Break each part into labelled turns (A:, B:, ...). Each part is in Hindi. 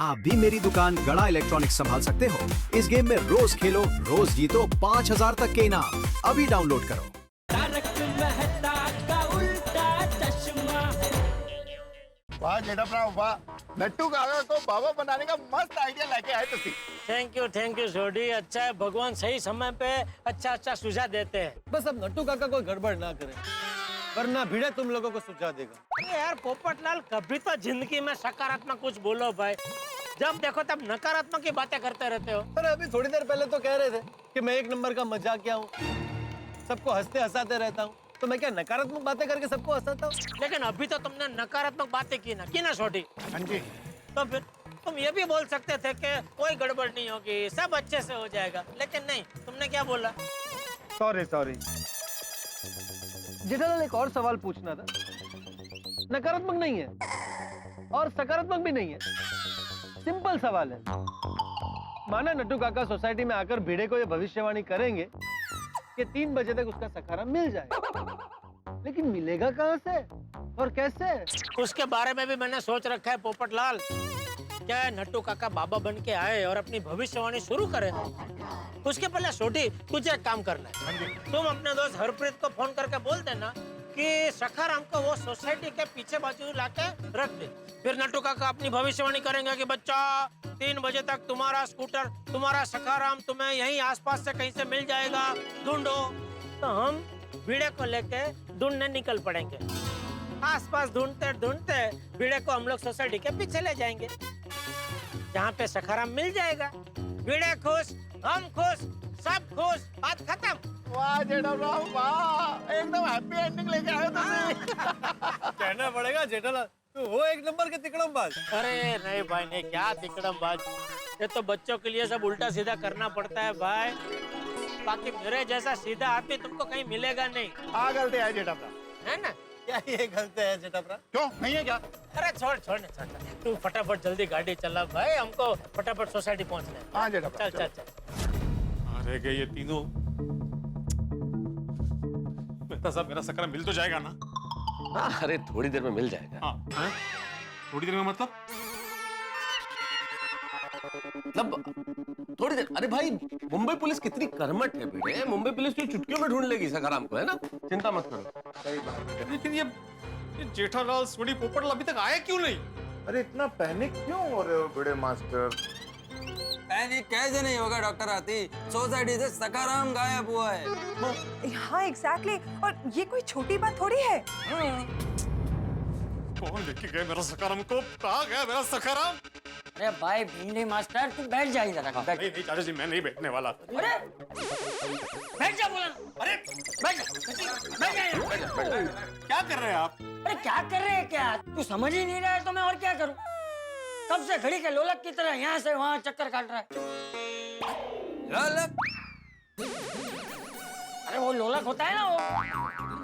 A: आप भी मेरी दुकान गड़ा इलेक्ट्रॉनिक्स संभाल सकते हो। इस गेम में रोज खेलो, रोज जीतो 5,000 तक के इनाम। अभी डाउनलोड करो।
B: तारक मेहता का उल्टा चश्मा।
C: वाह जेठाप्राव वाह, नट्टू काका को बाबा बनाने का मस्त आइडिया लेके आए तुसी।
D: थैंक यू सोडी। अच्छा है भगवान सही समय पे अच्छा सुझाव देते हैं।
E: बस अब नट्टू काका कोई गड़बड़ ना करे, वरना भिड़े तुम लोगों को सुझाव देगा।
D: अरे यार पोपटलाल, कभी तो जिंदगी में सकारात्मक कुछ बोलो भाई। जब देखो तब नकारात्मक की बातें करते रहते हो।
E: अरे अभी थोड़ी देर पहले तो कह रहे थे कि मैं एक नंबर का मजाकिया हूँ, सबको हंसते हंसाते रहता हूँ, तो मैं क्या नकारात्मक बातें करके सबको हंसाता हूँ?
D: लेकिन अभी तो तुमने नकारात्मक बातें की ना छोटी।
C: हाँ जी।
D: तो फिर तुम ये भी बोल सकते थे कि कोई गड़बड़ नहीं होगी, सब अच्छे से हो जाएगा, लेकिन नहीं, तुमने क्या बोला?
E: सॉरी जेठालाल, एक और सवाल पूछना था। नकारात्मक नहीं है और सकारात्मक भी नहीं है, सिंपल सवाल है। माना नट्टू काका सोसाइटी में आकर भिड़े को ये भविष्यवाणी करेंगे कि 3 बजे तक उसका सखाराम मिल जाएगा, लेकिन मिलेगा कहाँ से और कैसे?
D: उसके बारे में भी मैंने सोच रखा है पोपटलाल। क्या है, नट्टू काका बाबा बन के आए और अपनी भविष्यवाणी शुरू करे। उसके पहले छोटी कुछ एक काम करना है। तुम अपने दोस्त हरप्रीत को फोन करके बोल देना कि सखाराम को वो सोसाइटी के पीछे बाजू लाके रख दे। फिर नट्टू काका अपनी भविष्यवाणी करेंगे कि बच्चा 3 बजे तक तुम्हारा स्कूटर, तुम्हारा सखाराम तुम्हें यहीं आसपास से कहीं से मिल जाएगा, ढूंढो। तो हम भिड़े को लेके ढूंढने निकल पड़ेंगे। आसपास ढूंढते ढूंढते भिड़े को हम लोग सोसाइटी के पीछे ले जाएंगे, जहाँ पे सखाराम मिल जाएगा। भिड़े खुश, हम खुश, सब खुश, बात खत्म।
C: वाह जेठाप्राव वाह, एकदम हैप्पी एंडिंग लेके आए तुसी।
E: कहना पड़ेगा जेठालाल, तू वो एक नंबर के तिकड़मबाज।
D: अरे नहीं भाई नहीं, क्या तिकड़मबाज। ये तो बच्चों के लिए सब उल्टा सीधा करना पड़ता है भाई। बाकी मेरे जैसा सीधा आदमी तुमको कहीं मिलेगा नहीं।
C: हाँ गलती है जेठाप्राव।
D: है ना?
E: क्या ये गलत है जेठाप्राव?
C: क्यों नहीं है क्या?
D: अरे छोड़। तू फटाफट जल्दी गाड़ी चला भाई, हमको फटाफट सोसाइटी पहुंचना है।
C: हाँ जेठाप्राव
D: चल।
F: रह गए ये तीनों। मेहता साहब, मेरा सखाराम मिल तो जाएगा ना?
G: हाँ, अरे थोड़ी देर में मिल जाएगा।
F: हाँ हैं? थोड़ी देर में मतलब?
G: थोड़ी देर? अरे भाई, मुंबई पुलिस कितनी कर्मठ है भिड़े, मुंबई पुलिस तो चुटकियों में ढूंढ लेगी सखाराम को, है ना? चिंता मत करो।
C: सही बात है।
F: लेकिन ये जेठालाल सोडी पोपटलाल अभी तक आया क्यों नहीं?
C: अरे इतना पैनिक क्यों हो रहे हो बड़े मास्टर?
H: पैनिक कैसे नहीं होगा डॉक्टर आती, सोसाइटी से सखाराम गायब हुआ है।
I: हाँ एग्जैक्टली, और ये कोई छोटी बात थोड़ी है।
F: कौन लेके गए मेरा सखाराम को? कहाँ गया मेरा सखाराम?
D: अरे भाई भिंडी मास्टर, तू बैठ जा इधर।
F: नहीं चाचा जी, मैं नहीं बैठने वाला।
D: अरे बैठ जा बोला। अरे बैठ जा।
F: क्या कर रहे हैं आप?
D: अरे क्या कर रहे हैं क्या? तू समझ ही नहीं रहा है तो मैं और क्या करूं? कब से घड़ी के लोलक की तरह यहाँ से वहाँ चक्कर काट रहा है।
H: लोलक?
D: अरे वो लोलक होता है ना वो।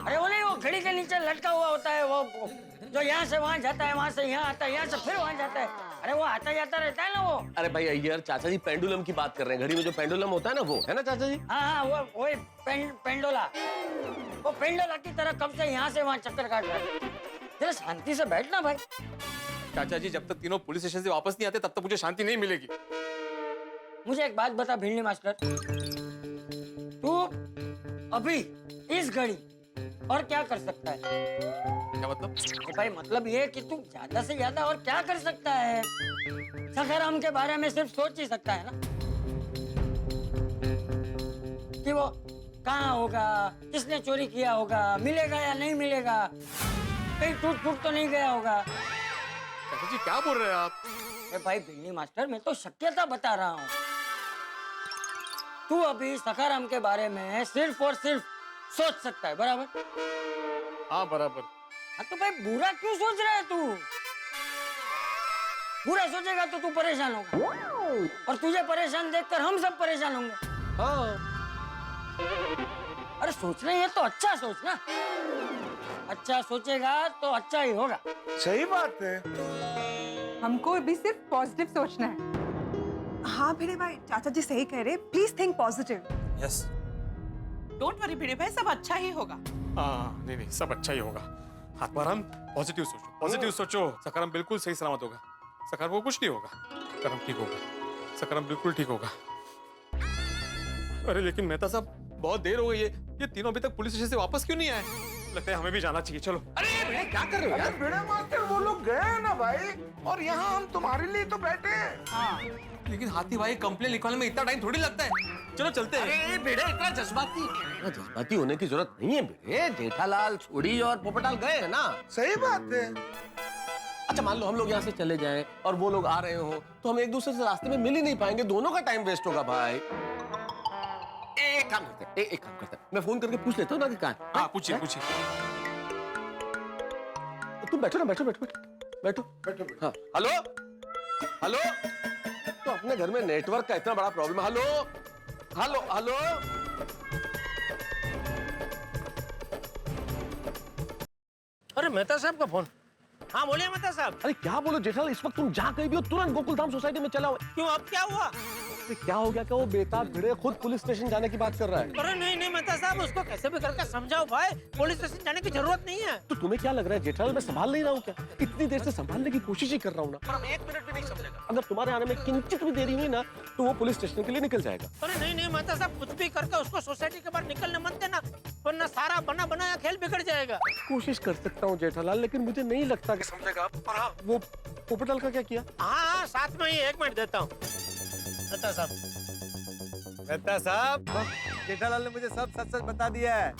D: अरे वो नहीं, वो घड़ी के नीचे लटका हुआ होता है, वो जो यहाँ से वहाँ जाता है, वहाँ से यहाँ आता है, यहाँ से फिर वहाँ जाता है। अरे वो आता जाता रहता है ना वो।
G: अरे भाई यार, चाचा जी पेंडुलम की बात कर रहे हैं, घड़ी में जो पेंडुलम होता है ना, वो है ना चाचा जी?
D: हाँ वो पेंडोला। वो पेंडोला की तरह कब से यहाँ से वहाँ चक्कर काट रहा है। जरा शांति से बैठना भाई।
F: चाचा जी, जब तक तीनों पुलिस स्टेशन से वापस नहीं आते तब तक मुझे शांति नहीं मिलेगी।
D: मुझे एक बात बता भिंडी मास्टर, तू अभी इस घड़ी और क्या कर सकता है?
F: क्या मतलब?
D: भाई मतलब ये कि तू ज्यादा से ज्यादा और क्या कर सकता है? सखाराम के बारे में सिर्फ सोच ही सकता है ना कि वो कहाँ होगा, किसने चोरी किया होगा, मिलेगा या नहीं मिलेगा, कहीं टूट फूट तो नहीं गया होगा।
F: चाचा जी क्या बोल रहे हैं आप?
D: अरे भाई भिंडी मास्टर, मैं तो शक्यता बता रहा हूँ। तू अभी सखाराम के बारे में सिर्फ और सिर्फ सोच सकता है, बराबर?
F: हाँ बराबर।
D: हाँ तो भाई बुरा क्यों सोच रहा है तू? बुरा सोचेगा तो तू परेशान होगा, और तुझे परेशान देखकर हम सब परेशान होंगे।
E: हाँ।
D: अरे सोच रहे हैं तो अच्छा सोचना। अच्छा सोचेगा तो अच्छा ही होगा।
C: सही बात है।
I: हमको भी सिर्फ पॉजिटिव सोचना है। हाँ भिड़े भाई, चाचा जी सही कह रहे, please think positive.
H: Yes.
J: Don't worry Bhide भाई, सब अच्छा ही होगा।
F: हाँ नहीं सब अच्छा ही होगा। आत्माराम पॉजिटिव सोचो, पॉजिटिव सोचो। सखाराम बिल्कुल सही सलामत होगा, सखाराम को कुछ नहीं होगा। सकाराम ठीक होगा, सकाराम बिल्कुल ठीक होगा। अरे लेकिन मेहता साहब बहुत देर हो गई है, ये तीनों अभी तक पुलिस स्टेशन से वापस क्यों नहीं आए? लगता है हमें भी जाना चाहिए, चलो।
G: अरे भिड़े क्या कर रहे हो यार?
C: भिड़े मास्टर वो लोग गए हैं ना भाई, और यहाँ हम तुम्हारे लिए तो बैठे हैं।
F: लेकिन हाथी भाई कंप्लेन लिखवाने में इतना टाइम थोड़ी लगता है, चलो चलते हैं।
G: अरे भिड़े इतना जज्बाती होने की जरूरत नहीं है भिड़े। जेठालाल, छोड़ी और पोपटलाल गए हैं ना।
C: सही बात है।
G: अच्छा मान लो हम लोग यहाँ से चले जाएं और वो लोग आ रहे हो तो हम एक दूसरे से रास्ते में मिल ही नहीं पाएंगे, दोनों का टाइम वेस्ट होगा भाई। एक काम करते हैं, मैं फोन करके पूछ लेता हूँ ना कि कहाँ है।
F: हाँ पूछिए पूछिए।
G: तुम बैठो ना, बैठो। हाँ हेलो हेलो, तो अपने घर में नेटवर्क का इतना बड़ा प्रॉब्लम है। हेलो
D: अरे मेहता साहब का फोन। हाँ बोलिए मेहता साहब।
G: अरे क्या बोलो जेठालाल, इस वक्त तुम जहाँ कहीं भी हो तुरंत गोकुलधाम सोसाइटी में चला हो।
D: क्यों, अब क्या हुआ?
G: क्या हो गया? क्या वो बेताब भिड़े खुद पुलिस स्टेशन जाने की बात कर रहा है?
D: अरे नहीं मेहता साहब, उसको कैसे भी करके समझाओ भाई, पुलिस स्टेशन जाने की जरूरत नहीं है।
G: तो तुम्हें क्या लग रहा है जेठालाल मैं संभाल नहीं रहा हूँ क्या? इतनी देर से संभालने की कोशिश ही कर रहा हूँ ना, पर हम 1 मिनट भी नहीं समझेगा। अगर तुम्हारे आने में किंचित भी देरी हुई ना तो वो पुलिस स्टेशन के लिए निकल जाएगा।
D: अरे नहीं मेहता साहब, कुछ भी करके उसको सोसाइटी के बाहर निकलने मत देना, वरना सारा बना बनाया खेल बिगड़ जाएगा।
G: कोशिश कर सकता हूँ जेठालाल, लेकिन मुझे नहीं लगता कि समझेगा। और हाँ, वो पोपटलाल का क्या किया?
D: हाँ साथ में ही 1 मिनट देता हूँ। मेहता साहब,
E: जेठालाल ने मुझे सब सच सच बता दिया है।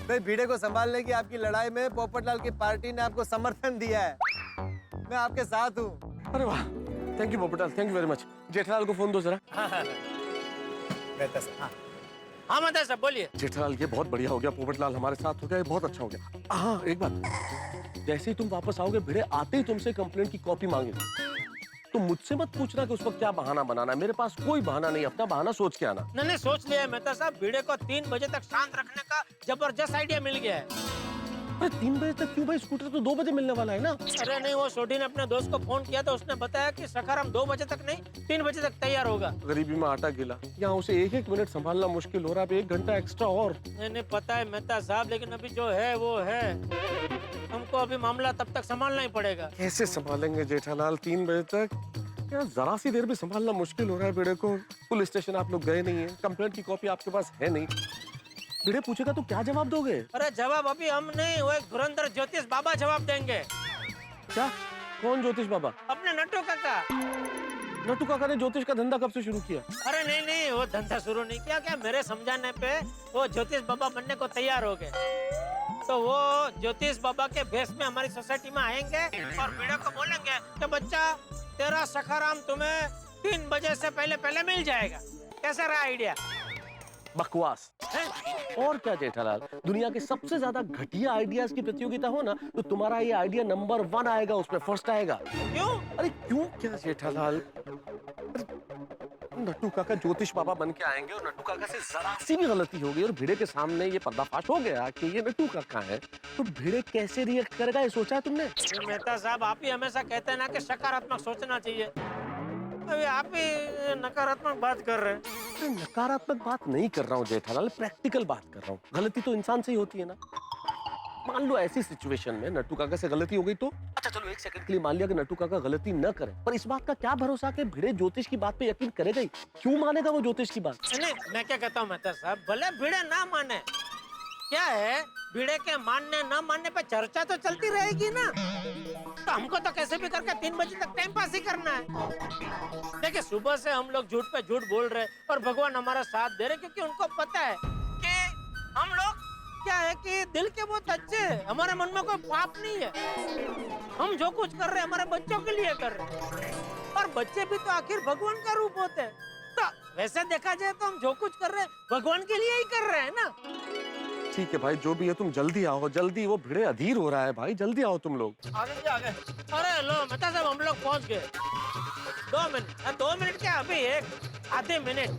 E: भाई भिड़े को संभालने की आपकी लड़ाई में पोपटलाल की पार्टी ने आपको समर्थन दिया है। मैं आपके साथ हूँ।
G: अरे वाह, thank you Popatlal, thank you very much. Jethalal को फोन दो जरा।
D: हाँ मेहता साहब बोलिए।
G: जेठालाल ये बहुत बढ़िया हो गया, पोपटलाल हमारे साथ हो गया, ये बहुत अच्छा हो गया। हाँ एक बात, जैसे ही तुम वापस आओगे भिड़े आते ही तुमसे कंप्लेंट की कॉपी मांगेंगे। तो मुझसे मत पूछना कि उस वक्त क्या बहाना बनाना है, मेरे पास कोई बहाना नहीं, अपना बहाना सोच के आना।
D: नहीं सोच लिया है मेहता साहब, भिड़े को 3 बजे तक शांत रखने का जबरदस्त आइडिया मिल गया है।
G: अरे 3 बजे तक क्यों भाई? स्कूटर तो 2 बजे मिलने वाला है ना।
D: अरे नहीं, वो छोटी ने अपने दोस्त को फोन किया तो उसने बताया कि सखाराम 2 बजे तक नहीं 3 बजे तक तैयार होगा।
G: गरीबी में आटा गिला, यहाँ उसे 1-1 मिनट संभालना मुश्किल हो रहा है, 1 घंटा एक्स्ट्रा और।
D: नहीं पता है मेहता साहब, लेकिन अभी जो है वो है, हमको अभी मामला तब तक संभालना ही पड़ेगा।
G: कैसे संभालेंगे जेठालाल 3 बजे तक? यार जरा सी देर भी संभालना मुश्किल हो रहा है भिड़े को। पुलिस स्टेशन आप लोग गए नहीं है, कंप्लेंट की कॉपी आपके पास है नहीं। भिड़े पूछेगा तो क्या जवाब दोगे?
D: अरे जवाब अभी हम नहीं, वो एक धुरंधर ज्योतिष बाबा जवाब देंगे।
G: क्या? कौन ज्योतिष बाबा?
D: अपने नट्टू काका।
G: नट्टू काका ने ज्योतिष का धंधा कब से शुरू किया?
D: अरे नहीं, वो धंधा शुरू नहीं किया, क्या मेरे समझाने पे वो ज्योतिष बाबा बनने को तैयार हो गए। तो वो ज्योतिष बाबा के भेष में हमारी सोसाइटी में आएंगे और भिड़े को बोलेंगे कि बच्चा तेरा सखाराम तुम्हें 3 बजे से पहले मिल जाएगा। कैसा रहा आइडिया?
G: बकवास। और क्या जेठालाल, दुनिया के सबसे ज्यादा घटिया आइडियाज की प्रतियोगिता हो ना तो तुम्हारा ये आइडिया नंबर 1 आएगा, उसमें फर्स्ट आएगा।
D: क्यों?
G: अरे क्यों क्या जेठालाल? नट्टू काका ज्योतिष बाबा बन के आएंगे और नट्टू काका से जरा सी भी गलती हो गई और भिड़े के सामने ये पर्दाफाश हो गया कि ये नट्टू काका है, तो भिड़े कैसे रिएक्ट करेगा ये सोचा है तुमने?
D: मेहता साहब, आप ही हमेशा कहते हैं ना कि सकारात्मक सोचना चाहिए, अभी आप ही नकारात्मक बात कर रहे हैं।
G: नकारात्मक बात नहीं कर रहा हूँ जेठालाल, प्रैक्टिकल बात कर रहा हूँ। गलती तो इंसान से ही होती है ना। मान लो ऐसी सिचुएशन में नट्टू काका से गलती हो गई तो अच्छा चलो 1 सेकंड के लिए मान लिया कि नट्टू काका गलती न करे, पर इस बात का क्या भरोसा कि भिड़े ज्योतिष की बात पे यकीन करेगा ही? क्यों मानेगा वो ज्योतिष की बात?
D: नहीं, मैं क्या कहता हूँ मेहता साहब, भले भिड़े ना माने, क्या है भिड़े के मानने न मानने पे चर्चा तो चलती रहेगी ना। तो हमको तो कैसे भी करके 3 बजे तक टाइम पास ही करना है। देखिए सुबह से हम लोग झूठ पे झूठ बोल रहे और भगवान हमारा साथ दे रहे, क्योंकि उनको पता है कि हम लोग क्या है कि दिल के बहुत अच्छे हैं, हमारे मन में कोई पाप नहीं है। हम जो कुछ कर रहे हैं हमारे बच्चों के लिए कर रहे हैं, और बच्चे भी तो आखिर भगवान का रूप होते हैं। तो वैसे देखा जाए तो हम जो कुछ कर रहे हैं भगवान के लिए ही कर रहे हैं ना।
G: ठीक है भाई, जो भी है तुम जल्दी आओ, जल्दी, वो भिड़े अधीर हो रहा है भाई, जल्दी आओ तुम लोग।
D: आगे। अरे लो मेहता साहब, हम लोग पहुंच गए। 2 मिनट, 2 मिनट क्या, अभी 1 आधे मिनट।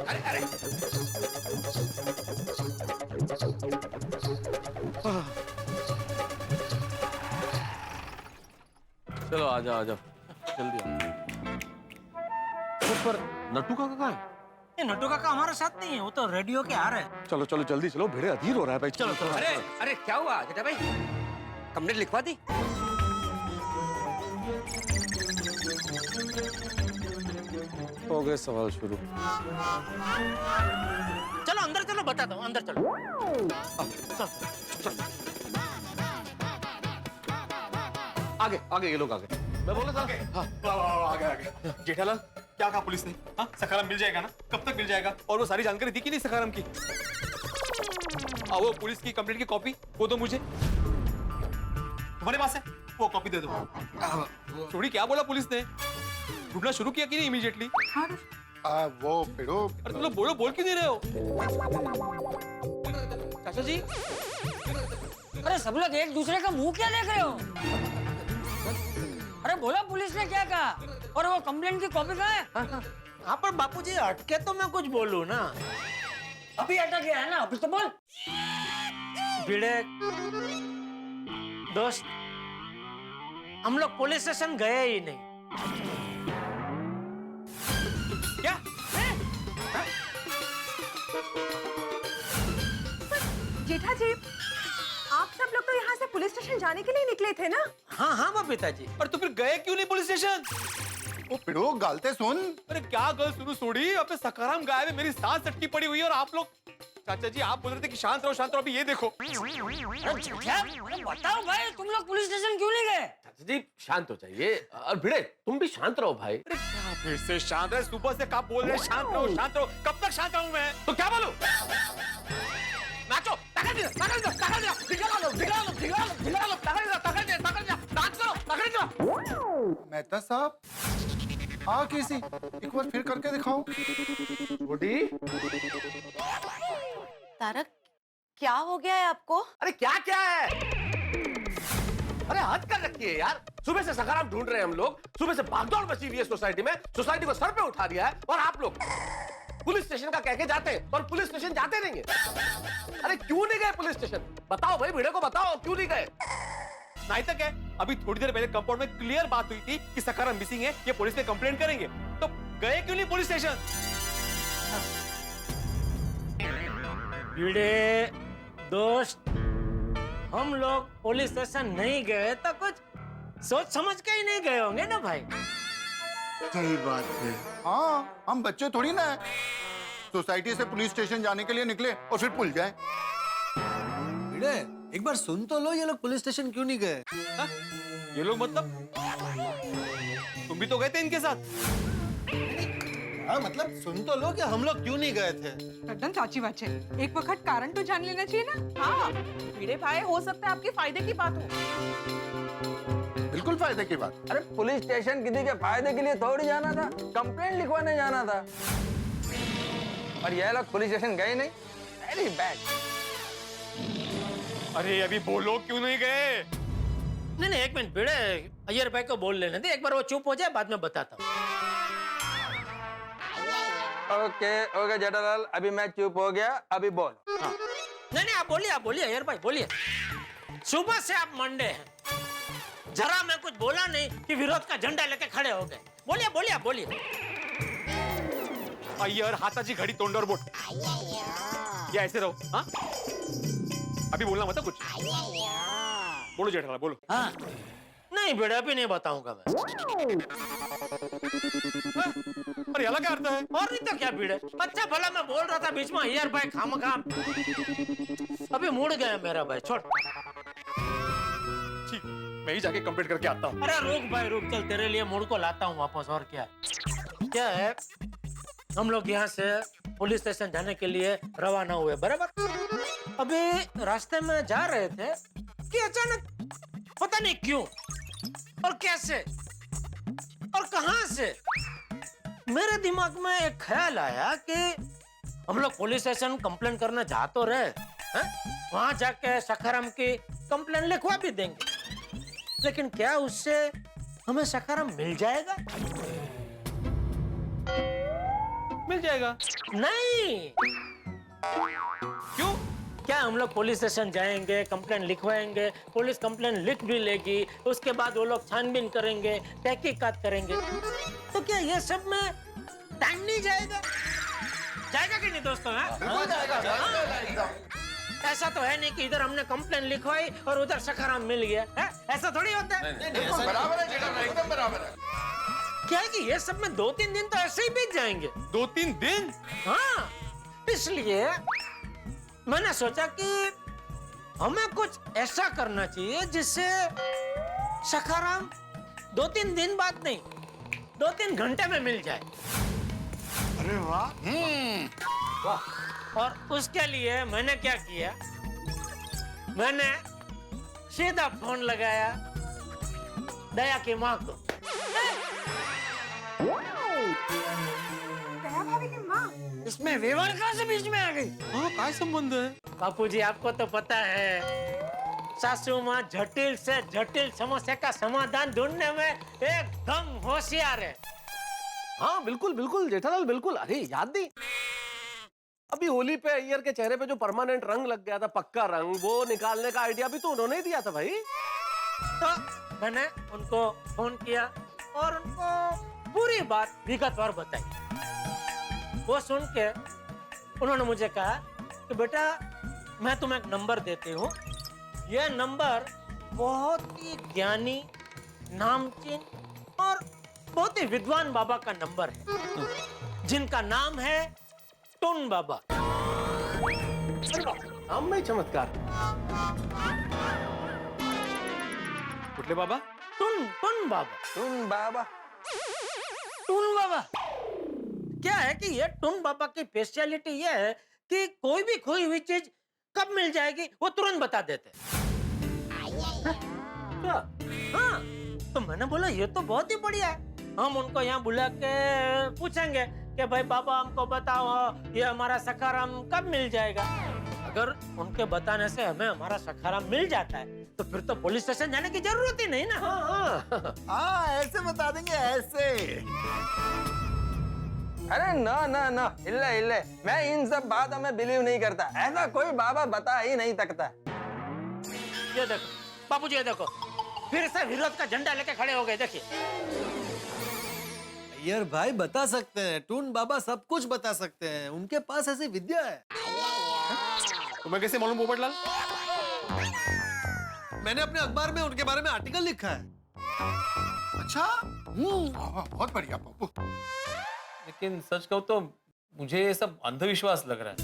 H: अरे
G: चलो आ जाओ जल्दी आओ। पर नट्टू काका कहाँ है?
D: नट्टू काका हमारे साथ नहीं है, वो तो रेडियो के आ रहे हैं।
G: चलो चलो जल्दी चलो, भिड़े अधीर हो रहा है भाई। चलो चलो।
H: अरे क्या हुआ जेठा भाई, कंप्लेंट लिखवा दी?
G: हो गए सवाल शुरू।
D: चलो अंदर चलो, बताता हूँ, अंदर चलो।
G: आगे आगे ये लोग आगे। मैं बोला था हाँ।
F: आगे आगे। जेठालाल क्या कहा पुलिस ने? हाँ, सखाराम मिल जाएगा ना? कब तक मिल जाएगा? और वो सारी जानकारी दी कि नहीं सखाराम की? वो पुलिस की कंप्लेंट की कॉपी वो दो मुझे। तुम्हारे पास है? वो कॉपी दे दो। थोड़ी क्या बोला पुलिस ने? ढूंढना शुरू किया कि नहीं इमीडिएटली?
C: वो फिरो।
F: अरे तुम लोग बोलो, बोल क्यों नहीं रहे हो? चाचा जी,
K: अरे सब लोग एक दूसरे का मुंह क्या देख रहे हो? अरे बोला पुलिस ने क्या कहा? और वो कंप्लेंट की कॉपी कहाँ है?
D: हाँ पर बापूजी अटके तो मैं कुछ बोलूं ना।
K: अभी अटक गया है ना, अभी तो बोल।
D: भिड़े दोस्त, हम लोग पुलिस स्टेशन गए ही नहीं। क्या?
I: जेठा जी, आप सब लोग तो यहाँ से पुलिस स्टेशन जाने के लिए निकले थे ना?
D: हाँ हाँ वो पिताजी।
F: और तो फिर गए क्यों नहीं पुलिस स्टेशन?
C: वो फिरो गालते सुन।
F: अरे क्या गल सुनो सोड़ी, अपने सखाराम गायब है, मेरी सांस अटकी पड़ी हुई है और आप लोग, चाचा जी आप बोल रहे थे कि शांत रहो शांत रहो, अभी ये देखो।
K: अरे बताओ भाई, तुम लोग पुलिस स्टेशन क्यों नहीं गए?
G: चाचा जी शांत हो जाइए। और भिड़े तुम भी शांत रहो भाई।
F: अरे क्या फिर से शांत है? सुबह से कब बोल रहे हैं शांत रहो शांत रहो? कब तक शांत रहूं मैं?
G: तो क्या बोलूं? नाचो, तगड़ दो, तगड़ दो, तगड़ दो, दिखला लो, दिखला लो, दिखला लो, दिखला लो, तगड़ दो, तगड़ दो, तगड़ दो, डांस करो, तगड़ दो।
C: मेहता साहब, हाँ कैसी? एक बार फिर करके दिखाओ।
G: छोटी,
J: तारक, क्या हो गया है आपको?
G: अरे क्या क्या है? अरे हद कर रखी है यार। सुबह से सखाराम ढूंढ रहे हैं हम लोग, सुबह से भागदौड़ मची हुई है सोसाइटी में, सोसाइटी को सर पे उठा दिया है, और आप लोग पुलिस स्टेशन का कह के जाते हैं और पुलिस स्टेशन जाते नहीं है। अरे क्यों नहीं गए पुलिस स्टेशन? बताओ भाई, भिड़े को बताओ क्यों नहीं गए?
F: नहीं तक है, अभी थोड़ी देर पहले कंपाउंड में क्लियर बात हुई थी कि सखाराम मिसिंग है, ये पुलिस पे कंप्लेंट करेंगे, तो गए क्यों नहीं पुलिस स्टेशन?
D: भिड़े दोस्त, हम लोग पुलिस स्टेशन नहीं गए तो कुछ सोच समझ के ही नहीं गए होंगे ना भाई।
C: सही बात है। हाँ, हम बच्चे थोड़ी ना है। सोसाइटी से पुलिस स्टेशन जाने के लिए निकले और फिर भूल जाए।
E: भिड़े एक बार सुन तो लो, ये लोग पुलिस स्टेशन क्यों नहीं गए?
F: ये लोग मतलब तुम भी तो गए थे इनके साथ?
E: हाँ मतलब सुन तो लो कि हम लोग क्यों नहीं गए थे।
I: एकदम चाची बाचे, एक वक्त कारण तो जान लेना चाहिए ना।
J: हाँ, भिड़े भाई, हो सकता है आपके फायदे की बात हो।
C: बिल्कुल फायदे की बात।
H: अरे पुलिस स्टेशन किसी के फायदे के लिए थोड़ी जाना था, कंप्लेंट लिखवाने जाना था। और ये लोग पुलिस स्टेशन गए नहीं। Very bad.
F: अरे अभी बोलो क्यों नहीं गए?
D: नहीं एक मिनट भिड़े, अय्यर भाई को बोल लेने दे, एक बार वो चुप हो जाए, बाद में बताता हूँ।
H: ओके जेठालाल, अभी मैं चुप हो गया, अभी बोल।
D: हाँ। नहीं आप बोलिए अय्यर भाई बोलिए। सुबह से आप मंडे हैं, जरा मैं कुछ बोला नहीं कि विरोध का झंडा लेके खड़े हो गए। बोलिए।
F: अय्यर हाथाची घड़ी तोंडावर बोट, या ऐसे रहो। हाँ अभी बोलना मत कुछ। बोलो जेठालाल बोलो।
D: हाँ नहीं भिड़े, अभी नहीं बताऊंगा मैं।
F: अरे याला क्या अर्थ है?
D: और नहीं तो क्या भिड़े, अच्छा भला मैं बोल रहा था बीच में, अय्यर भाई खामखाम। अभी मुड़ गया मेरा भाई, छोड़।
F: ठीक, मैं ही जाके कंप्लेंट करके आता हूँ।
D: अरे रुक भाई रुक, चल तेरे लिए मुड़ को लाता हूँ वापस। और क्या है, हम लोग यहाँ से पुलिस स्टेशन जाने के लिए रवाना हुए, बराबर? अभी रास्ते में जा रहे थे कि अचानक पता नहीं क्यों और कैसे और कहां से मेरे दिमाग में एक ख्याल आया कि हम लोग पुलिस स्टेशन कंप्लेन करने जा तो रहे हैं, वहां जाके सखाराम की कंप्लेन लिखवा भी देंगे, लेकिन क्या उससे हमें सखाराम मिल जाएगा?
F: मिल जाएगा?
D: नहीं।
F: क्यों?
D: क्या हम लोग पुलिस स्टेशन जाएंगे, कंप्लेन लिखवाएंगे, पुलिस कंप्लेन लिख भी लेगी, उसके बाद वो लोग छानबीन करेंगे, तहकीकात करेंगे, तो क्या ये सब में टाइम नहीं जाएगा? जाएगा कि नहीं दोस्तों? ऐसा तो है नहीं कि इधर हमने कंप्लेन लिखवाई और उधर सखाराम मिल गया है? ऐसा थोड़ी होता है।
C: बराबर है जेठालाल, एकदम बराबर है।
D: क्या है कि ये सब में 2-3 दिन तो ऐसे ही बीत जाएंगे।
F: 2-3 दिन?
D: हाँ, इसलिए मैंने सोचा कि हमें कुछ ऐसा करना चाहिए जिससे सखाराम 2-3 दिन बाद नहीं, 2-3 घंटे में मिल जाए।
C: अरे वाह।
D: और उसके लिए मैंने क्या किया, मैंने सीधा फोन लगाया दया की माँ को।
I: दया भाभी की माँ?
K: इसमें व्यवहार कहाँ से बीच में आ गई?
F: हाँ, क्या संबंध है?
D: बापूजी, आपको तो पता है सासू माँ जटिल से जटिल समस्या का समाधान ढूंढने में एकदम होशियार है।
G: हाँ बिल्कुल बिल्कुल जेठालाल, बिल्कुल। अरे याद नहीं, अभी होली पे अय्यर के चेहरे पे जो परमानेंट रंग लग गया था, पक्का रंग, वो निकालने का आइडिया भी तो उन्होंने ही दिया था भाई।
D: तो मैंने उनको फोन किया और उनको पूरी बात विगतवार बताई। वो सुन के उन्होंने मुझे कहा कि बेटा, मैं तुम्हें एक नंबर देती हूँ, यह नंबर बहुत ही ज्ञानी, नामचीन और बहुत ही विद्वान बाबा का नंबर है, जिनका नाम है टुन बाबा।
G: नाम में ही चमत्कार।
F: कुठले बाबा?
D: टुन बाबा।
H: तुम बाबा।
D: टुन बाबा क्या है कि ये टुन बाबा की स्पेशलिटी ये है कि कोई भी खोई हुई चीज कब मिल जाएगी वो तुरंत बता देते। क्या? हाँ, तो मैंने बोला ये तो बहुत ही बढ़िया है। हम उनको यहाँ बुला के पूछेंगे कि भाई बाबा हमको बताओ ये हमारा सखाराम कब मिल जाएगा। अगर उनके बताने से हमें हमारा सखाराम मिल जाता है तो फिर तो पुलिस स्टेशन जाने की जरूरत ही नहीं ना।
C: हाँ, ऐसे बता देंगे, ऐसे।
H: अरे ना ना ना, इल्ले इल्ले, मैं इन सब बातों में बिलीव नहीं करता। ऐसा कोई बाबा बता ही नहीं सकता।
D: ये देखो बापूजी, ये देखो फिर से विरोध का झंडा लेके खड़े हो गए। देखिए
E: अय्यर भाई बता सकते हैं, टून बाबा सब कुछ बता सकते हैं, उनके पास ऐसी विद्या है।
F: तुम्हें कैसे मालूम पोपटलाल?
E: मैंने अपने अखबार में उनके बारे में आर्टिकल लिखा है।
C: अच्छा, बहुत बढ़िया पप्पू।
F: लेकिन सच कहूँ तो मुझे ये सब अंधविश्वास लग रहा है।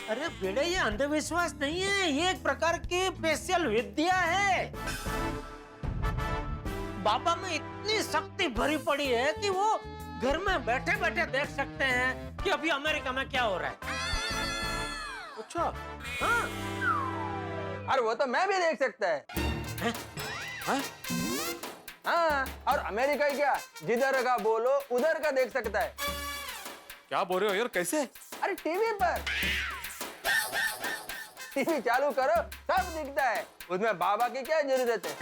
D: अरे बेटे, ये अंधविश्वास नहीं है, ये एक प्रकार की स्पेशल विद्या है। बाबा में इतनी शक्ति भरी पड़ी है कि वो घर में बैठे बैठे देख सकते हैं कि अभी अमेरिका में क्या हो रहा है।
G: अच्छा,
D: हाँ।
H: और वो तो मैं भी देख सकता है। हाँ, और अमेरिका ही क्या, जिधर का बोलो उधर का देख सकता है।
F: क्या बोल रहे हो यार, कैसे?
H: अरे टीवी पर, टीवी चालू करो सब दिखता है, उसमें बाबा की क्या जरूरत है।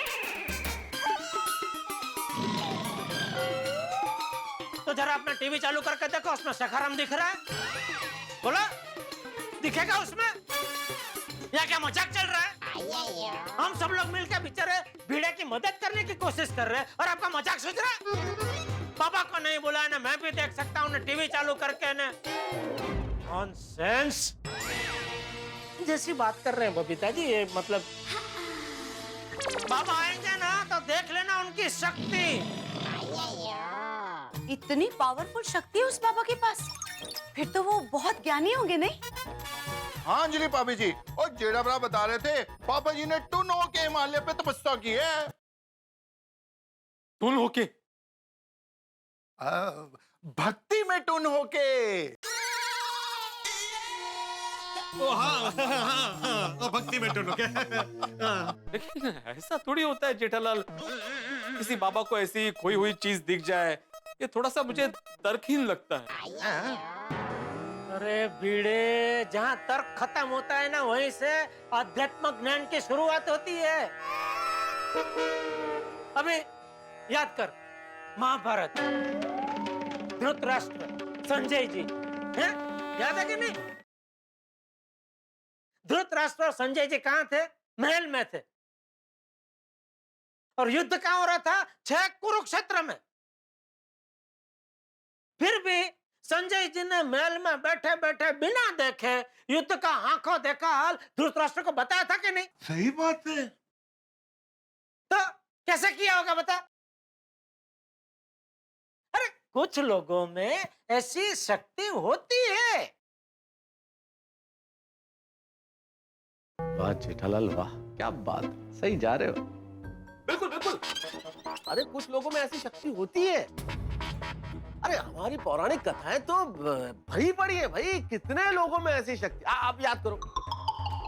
D: तो जरा अपना टीवी चालू करके देखो, उसमें सखाराम दिख रहा है? बोला दिखेगा उसमें? या क्या मजाक चल रहा है? हम सब लोग मिलकर बेचारे भीड़े की मदद करने की कोशिश कर रहे हैं और आपका मजाक सूझ रहा है? पापा को नहीं बुलाया ना, मैं भी देख सकता हूँ ना, टीवी चालू करके ना। नॉनसेंस जैसी बात कर रहे हैं बबीता जी, ये मतलब बाबा आएंगे ना तो देख लेना उनकी शक्ति।
J: इतनी पावरफुल शक्ति है उस बाबा के पास, फिर तो वो बहुत ज्ञानी होंगे नहीं?
C: हाँ अंजलि भाभी जी, और जेड़ा बड़ा बता रहे थे पापा जी ने टुन होके हिमालय पे तपस्या की है।
F: टुन होके?
C: भक्ति में टुन होके।
F: भक्ति में टुन होके। लेकिन ऐसा थोड़ी होता है जेठालाल, किसी बाबा को ऐसी खोई हुई चीज दिख जाए, ये थोड़ा सा मुझे तर्कहीन लगता है।
D: अरे भीड़े, जहाँ तर्क खत्म होता है ना, वहीं से आध्यात्मिक ज्ञान की शुरुआत होती है। अभी याद कर, महाभारत, धृतराष्ट्र, संजय जी, हैं? याद है कि नहीं? धृतराष्ट्र और संजय जी कहाँ थे? महल में थे। और युद्ध कहाँ हो रहा था? 6 कुरुक्षेत्र में। फिर भी संजय जी ने महल में बैठे बैठे बिना देखे युद्ध का आंखों देखा हाल धृतराष्ट्र को बताया था कि नहीं?
C: सही बात है।
D: तो कैसे किया होगा बता? अरे कुछ लोगों में ऐसी शक्ति होती है।
G: वाह जेठालाल वाह, क्या बात, सही जा रहे हो। बिल्कुल बिल्कुल, अरे कुछ लोगों में ऐसी शक्ति होती है। अरे हमारी पौराणिक कथाएं तो भरी पड़ी है भाई, कितने लोगों में ऐसी शक्ति। आप याद करो,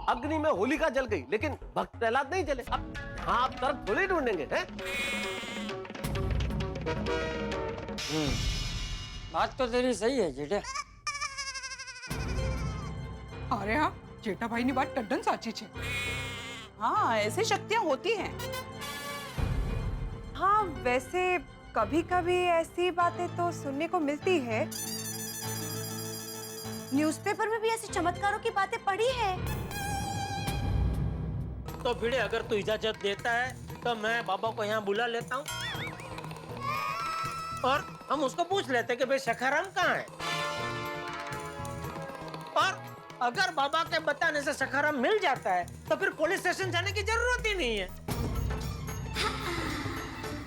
G: अग्नि में होलिका जल गई लेकिन भक्त प्रहलाद नहीं जले। अब हाँ, आप तर्क थोड़ी ढूंढेंगे हैं?
K: बात तो तेरी सही है जेठे।
I: अरे हाँ, जेठा भाई ने बात टड्डन साची छे।
L: हाँ, ऐसी शक्तियां होती हैं।
I: हाँ, वैसे कभी कभी ऐसी बातें तो सुनने को मिलती है।
J: न्यूज़पेपर में भी ऐसी चमत्कारों की बातें पढ़ी है।
D: तो भिड़े, अगर तू इजाजत देता है तो मैं बाबा को यहाँ बुला लेता हूँ और हम उसको पूछ लेते कि भाई सखाराम कहाँ है। और अगर बाबा के बताने से सखाराम मिल जाता है तो फिर पुलिस स्टेशन जाने की जरूरत ही नहीं है।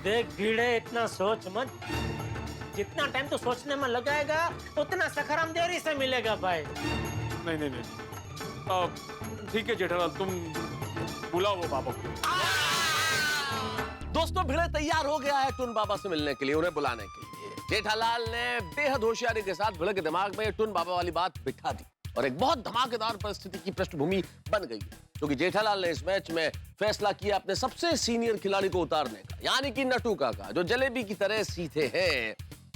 D: देख भिड़े, इतना सोच मत। जितना टाइम तो सोचने में लगाएगा उतना सखाराम देरी से मिलेगा भाई।
F: नहीं नहीं नहीं, ठीक है जेठालाल, तुम बुलाओ वो बाबा को।
G: दोस्तों भिड़े तैयार हो गया है टुन बाबा से मिलने के लिए, उन्हें बुलाने के लिए। जेठालाल ने बेहद होशियारी के साथ भिड़े के दिमाग में टुन बाबा वाली बात बिठा दी और एक बहुत धमाकेदार परिस्थिति की पृष्ठभूमि बन गई, क्योंकि जेठालाल ने इस मैच में फैसला किया अपने सबसे सीनियर खिलाड़ी को उतारने का, यानी कि नट्टू काका, जो जलेबी की तरह सीधे हैं।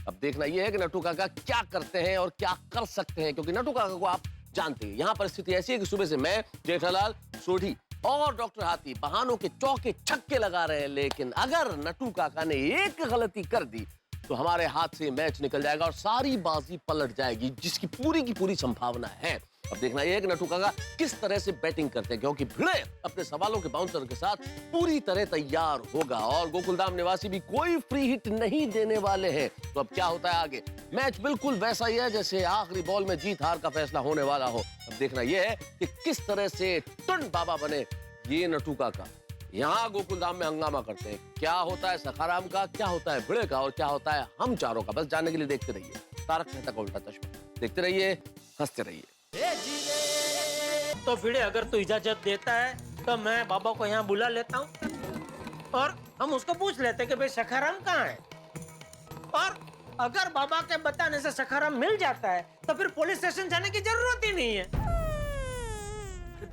G: अब देखना यह है कि नट्टू काका क्या करते हैं और क्या कर सकते हैं, क्योंकि नट्टू काका को आप जानते हैं। यहाँ परिस्थिति ऐसी है कि सुबह से मैं, जेठालाल, सोढ़ी और डॉक्टर हाथी बहानों के चौके छक्के लगा रहे हैं, लेकिन अगर नट्टू काका ने एक गलती कर दी तो हमारे हाथ से मैच निकल जाएगा और सारी बाजी पलट जाएगी, जिसकी पूरी की पूरी संभावना है। अब देखना यह है कि नट्टू काका किस तरह से बैटिंग करते हैं, क्योंकि भिड़े अपने सवालों के बाउंसर के साथ पूरी तरह तैयार होगा और गोकुलधाम निवासी भी कोई फ्री हिट नहीं देने वाले हैं। तो अब क्या होता है आगे? मैच बिल्कुल वैसा ही है जैसे आखिरी बॉल में जीत हार का फैसला होने वाला हो। अब देखना यह है कि किस तरह से टुन बाबा बने ये नट्टू काका। यहाँ गोकुलधाम में हंगामा करते हैं। क्या होता है सखाराम का, क्या होता है भिड़े का और क्या होता है हम चारों का, बस जानने के लिए देखते रहिए तारक मेहता का उल्टा चश्मा। देखते रहिए, हंसते रहिए।
D: तो भिड़े, अगर तू इजाजत देता है तो मैं बाबा को यहाँ बुला लेता हूँ और हम उसको पूछ लेते कि भाई सखाराम कहाँ है। और अगर बाबा के बताने से सखाराम मिल जाता है तो फिर पुलिस स्टेशन जाने की जरूरत ही नहीं है।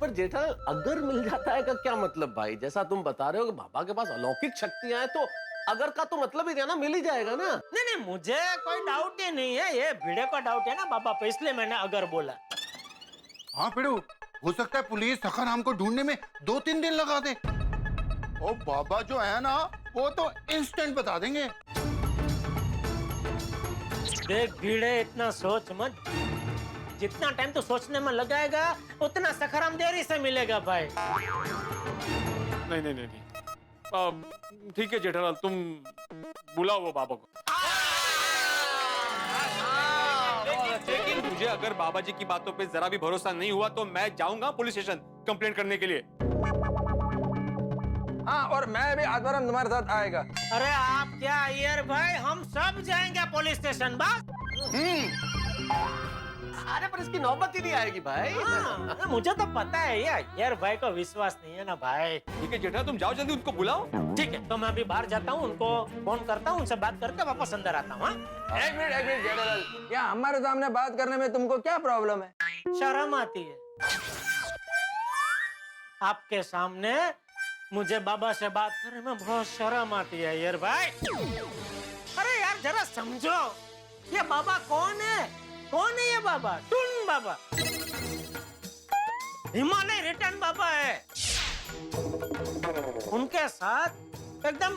G: पर जेठालाल, अगर मिल जाता है का क्या मतलब भाई? जैसा तुम बता रहे हो कि बाबा के पास अलौकिक शक्तियां हैं, तो अगर का तो मतलब ही है ना, मिल ही जाएगा ना।
D: नहीं नहीं, मुझे कोई डाउट ही नहीं है, ये भिड़े का डाउट है ना बाबा पे, इसलिए मैंने अगर बोला।
C: हाँ पिड़ू, हो सकता है पुलिस सखाराम को ढूंढने में 2-3 दिन लगा दे। और बाबा जो है ना, वो तो इंस्टेंट बता देंगे।
D: देख भिड़े, इतना सोच मत। जितना टाइम तो सोचने में लगाएगा उतना सखाराम देरी से मिलेगा भाई।
F: नहीं नहीं नहीं, ठीक है जेठालाल, तुम बुलाओ वो बाबा को। लेकिन मुझे अगर बाबा जी की बातों पे जरा भी भरोसा नहीं हुआ तो मैं जाऊंगा पुलिस स्टेशन कंप्लेंट करने के लिए।
H: हाँ, और मैं भी आत्माराम तुम्हारे साथ आएगा।
D: अरे आप क्या यार भाई, हम सब जाएंगे पुलिस स्टेशन। बस
G: अरे पर इसकी नौबत ही नहीं आएगी भाई।
D: हाँ, मुझे तो पता है यार भाई को विश्वास नहीं है ना भाई।
F: ठीक है जेठा, तुम जाओ जल्दी, उनको बुलाओ।
D: ठीक है, तो मैं अभी बाहर जाता हूँ, उनको फोन करता हूँ, उनसे बात करके वापस अंदर आता हूँ।
H: एक मिनट जेठालाल, क्या हमारे सामने बात करने में तुमको क्या प्रॉब्लम है?
D: शर्म आती है आपके सामने, मुझे बाबा से बात करने में बहुत शर्म आती है यार भाई। अरे यार जरा समझो, ये बाबा कौन है? कौन है ये बाबा? टुन बाबा, हिमालय रिटर्न बाबा है। उनके साथ एकदम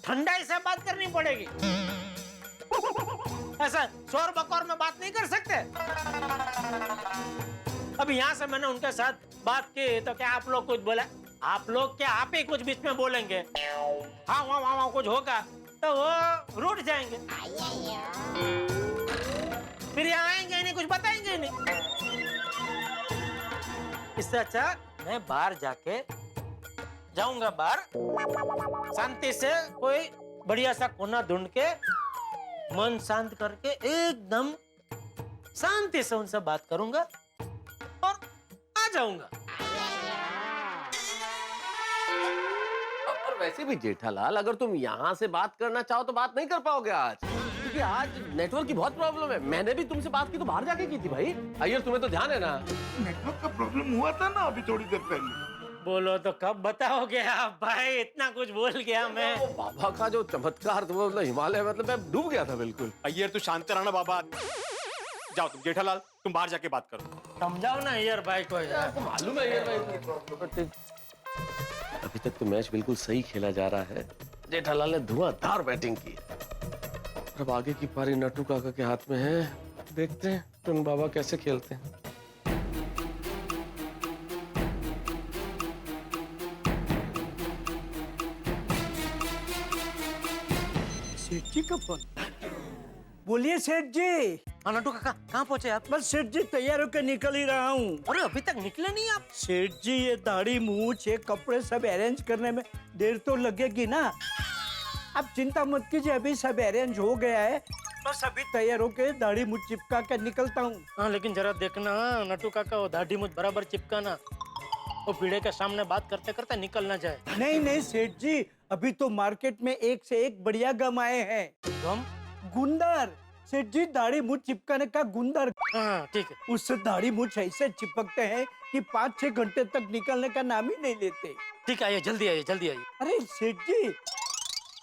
D: ठंडाई से बात करनी पड़ेगी, ऐसा शोर बकोर में बात नहीं कर सकते। अब यहाँ से मैंने उनके साथ बात की तो क्या आप लोग कुछ बोला? आप लोग क्या आप ही कुछ बीच में बोलेंगे? हाँ वहाँ कुछ होगा तो वो रूठ जाएंगे, फिर यहाँ आएंगे नहीं, कुछ बताएंगे नहीं। इससे अच्छा मैं बाहर जाके जाऊंगा, बाहर शांति से कोई बढ़िया सा कोना ढूंढ के मन शांत करके एकदम शांति से उनसे बात करूंगा और आ जाऊंगा।
G: और वैसे भी जेठालाल, अगर तुम यहाँ से बात करना चाहो तो बात नहीं कर पाओगे आज, क्योंकि आज नेटवर्क की बहुत प्रॉब्लम है। मैंने भी तुमसे बात की तो बाहर जाके की थी भाई। अय्यर, तुम्हें तो ध्यान है ना?
C: नेटवर्क का प्रॉब्लम हुआ था ना अभी थोड़ी देर पहले।
D: बोलो तो कब बताओगे आप भाई? इतना कुछ बोल गया मैं।
G: वो बाबा का जो चमत्कार था, मतलब हिमालय, मतलब मैं डूब गया था बिल्कुल।
F: अय्यर तू शांत रहना बाबा। जाओ तुम जेठालाल, तुम बाहर जाके बात करो।
D: समझाओ ना अय्यर भाई को यार।
G: तो मालूम है अय्यर भाई, अभी तक तो मैच बिल्कुल सही खेला जा रहा है। जेठालाल ने धुआंधार बैटिंग की। अब आगे की पारी नट्टू काका के हाथ में है। देखते हैं टुन बाबा कैसे खेलते हैं।
K: सेठ जी का फोन। बोलिए सेठ जी।
D: हाँ नट्टू काका, कहाँ पहुँचे आप?
K: बस सेठ जी तैयार होकर निकल ही रहा हूँ।
D: अरे अभी तक निकले नहीं आप?
K: सेठ जी ये दाढ़ी मूछ ये कपड़े सब अरेंज करने में देर तो लगेगी ना। आप चिंता मत कीजिए, अभी सब अरेंज हो गया है। बस अभी तैयार होके दाढ़ी मूछ चिपका कर निकलता हूँ।
D: हाँ लेकिन जरा देखना नट्टू काका, वो दाढ़ी मुझ बराबर चिपकाना, वो पीढ़े के सामने बात करते करते निकल ना जाए।
K: नहीं नहीं सेठ जी, अभी तो मार्केट में एक से एक बढ़िया गम आए हैं।
D: गम?
K: गुंदर। सेठ जी दाढ़ी मूछ चिपकाने का गुंदर।
D: हाँ ठीक है।
K: उससे दाढ़ी मूछ ऐसे चिपकते हैं कि 5-6 घंटे तक निकलने का नाम ही नहीं लेते।
D: ठीक है, आइए जल्दी आइए, जल्दी आइए।
K: अरे सेठ जी,